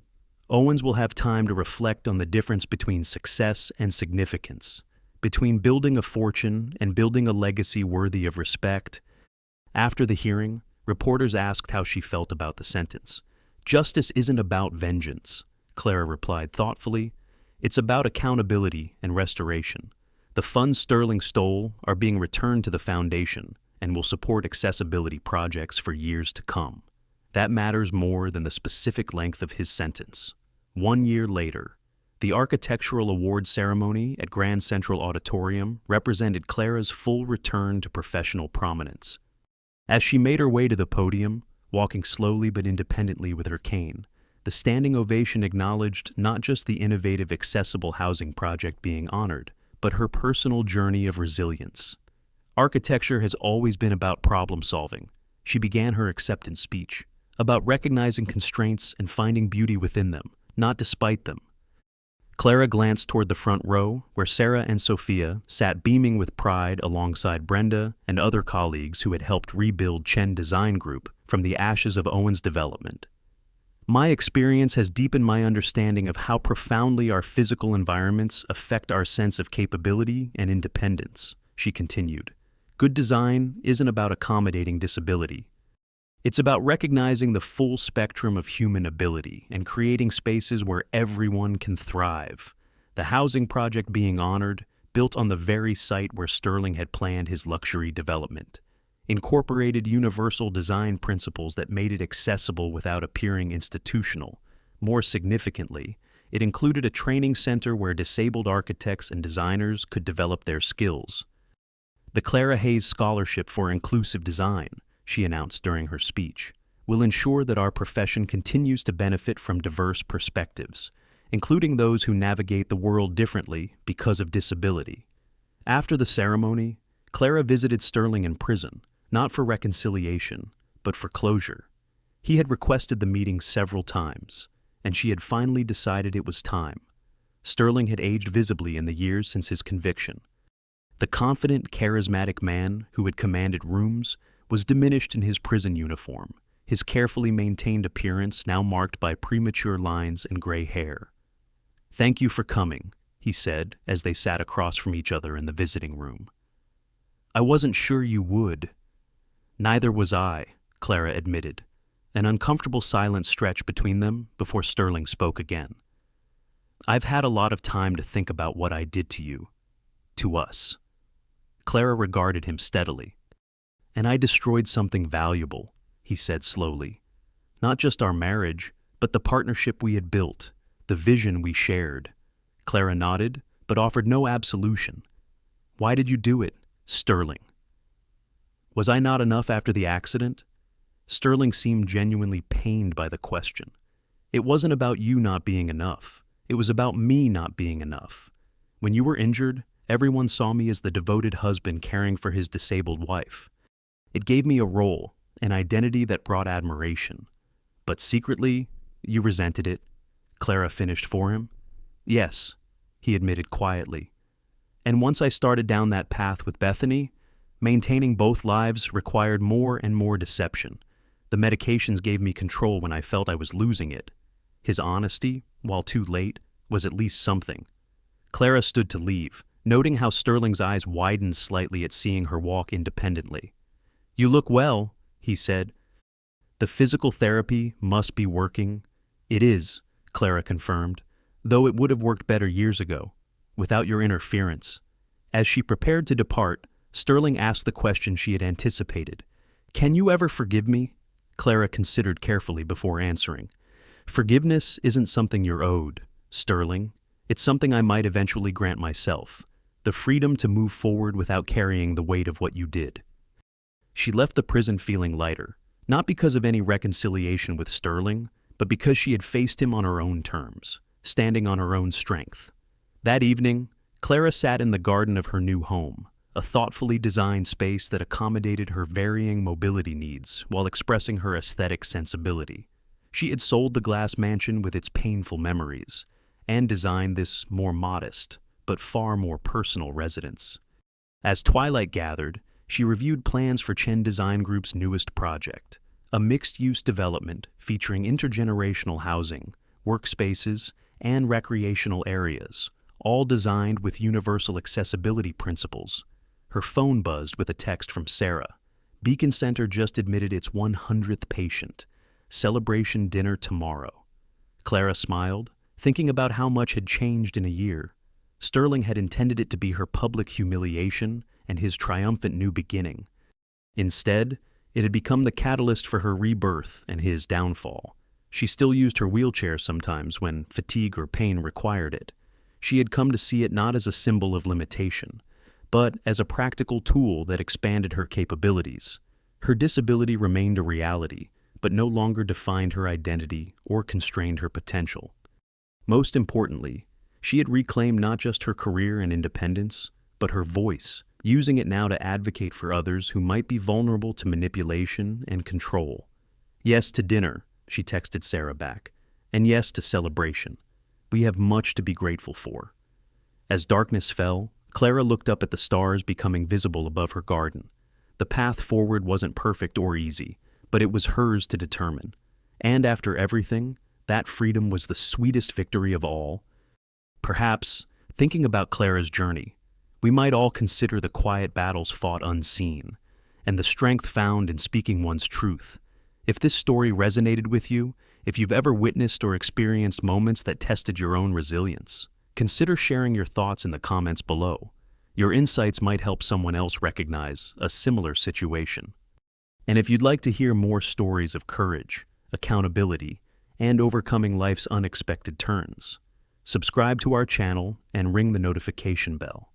Owens will have time to reflect on the difference between success and significance, between building a fortune and building a legacy worthy of respect." After the hearing, reporters asked how she felt about the sentence. "Justice isn't about vengeance," Clara replied thoughtfully. "It's about accountability and restoration. The funds Sterling stole are being returned to the foundation and will support accessibility projects for years to come. That matters more than the specific length of his sentence." 1 year later, the architectural award ceremony at Grand Central Auditorium represented Clara's full return to professional prominence. As she made her way to the podium, walking slowly but independently with her cane, the standing ovation acknowledged not just the innovative accessible housing project being honored, but her personal journey of resilience. "Architecture has always been about problem solving," she began her acceptance speech, "about recognizing constraints and finding beauty within them, not despite them." Clara glanced toward the front row, where Sarah and Sophia sat beaming with pride alongside Brenda and other colleagues who had helped rebuild Chen Design Group from the ashes of Owens' development. "My experience has deepened my understanding of how profoundly our physical environments affect our sense of capability and independence," she continued. "Good design isn't about accommodating disability. It's about recognizing the full spectrum of human ability and creating spaces where everyone can thrive." The housing project being honored, built on the very site where Sterling had planned his luxury development, incorporated universal design principles that made it accessible without appearing institutional. More significantly, it included a training center where disabled architects and designers could develop their skills. "The Clara Hayes Scholarship for Inclusive Design," she announced during her speech, "will ensure that our profession continues to benefit from diverse perspectives, including those who navigate the world differently because of disability." After the ceremony, Clara visited Sterling in prison, not for reconciliation, but for closure. He had requested the meeting several times, and she had finally decided it was time. Sterling had aged visibly in the years since his conviction. The confident, charismatic man who had commanded rooms was diminished in his prison uniform, his carefully maintained appearance now marked by premature lines and gray hair. "Thank you for coming," he said as they sat across from each other in the visiting room. "I wasn't sure you would." "Neither was I," Clara admitted. An uncomfortable silence stretched between them before Sterling spoke again. "I've had a lot of time to think about what I did to you. To us." Clara regarded him steadily. "And I destroyed something valuable," he said slowly. "Not just our marriage, but the partnership we had built, the vision we shared." Clara nodded, but offered no absolution. "Why did you do it, Sterling?" "Was I not enough after the accident?" Sterling seemed genuinely pained by the question. "It wasn't about you not being enough. It was about me not being enough. When you were injured, everyone saw me as the devoted husband caring for his disabled wife. It gave me a role, an identity that brought admiration. But secretly, you resented it." Clara finished for him. "Yes," he admitted quietly. "And once I started down that path with Bethany, maintaining both lives required more and more deception. The medications gave me control when I felt I was losing it." His honesty, while too late, was at least something. Clara stood to leave, noting how Sterling's eyes widened slightly at seeing her walk independently. "You look well," he said. "The physical therapy must be working." "It is," Clara confirmed, "though it would have worked better years ago, without your interference." As she prepared to depart, Sterling asked the question she had anticipated. "Can you ever forgive me?" Clara considered carefully before answering. "Forgiveness isn't something you're owed, Sterling. It's something I might eventually grant myself. The freedom to move forward without carrying the weight of what you did." She left the prison feeling lighter, not because of any reconciliation with Sterling, but because she had faced him on her own terms, standing on her own strength. That evening, Clara sat in the garden of her new home, a thoughtfully designed space that accommodated her varying mobility needs while expressing her aesthetic sensibility. She had sold the glass mansion with its painful memories, and designed this more modest, but far more personal residence. As twilight gathered, she reviewed plans for Chen Design Group's newest project, a mixed-use development featuring intergenerational housing, workspaces, and recreational areas, all designed with universal accessibility principles. Her phone buzzed with a text from Sarah. Beacon Center just admitted its 100th patient. Celebration dinner tomorrow. Clara smiled, thinking about how much had changed in a year. Sterling had intended it to be her public humiliation and his triumphant new beginning. Instead, it had become the catalyst for her rebirth and his downfall. She still used her wheelchair sometimes when fatigue or pain required it. She had come to see it not as a symbol of limitation, but as a practical tool that expanded her capabilities. Her disability remained a reality, but no longer defined her identity or constrained her potential. Most importantly, she had reclaimed not just her career and independence, but her voice, using it now to advocate for others who might be vulnerable to manipulation and control. "Yes to dinner," she texted Sarah back, "and yes to celebration. We have much to be grateful for." As darkness fell, Clara looked up at the stars becoming visible above her garden. The path forward wasn't perfect or easy, but it was hers to determine. And after everything, that freedom was the sweetest victory of all. Perhaps, thinking about Clara's journey, we might all consider the quiet battles fought unseen, and the strength found in speaking one's truth. If this story resonated with you, if you've ever witnessed or experienced moments that tested your own resilience, consider sharing your thoughts in the comments below. Your insights might help someone else recognize a similar situation. And if you'd like to hear more stories of courage, accountability, and overcoming life's unexpected turns, subscribe to our channel and ring the notification bell.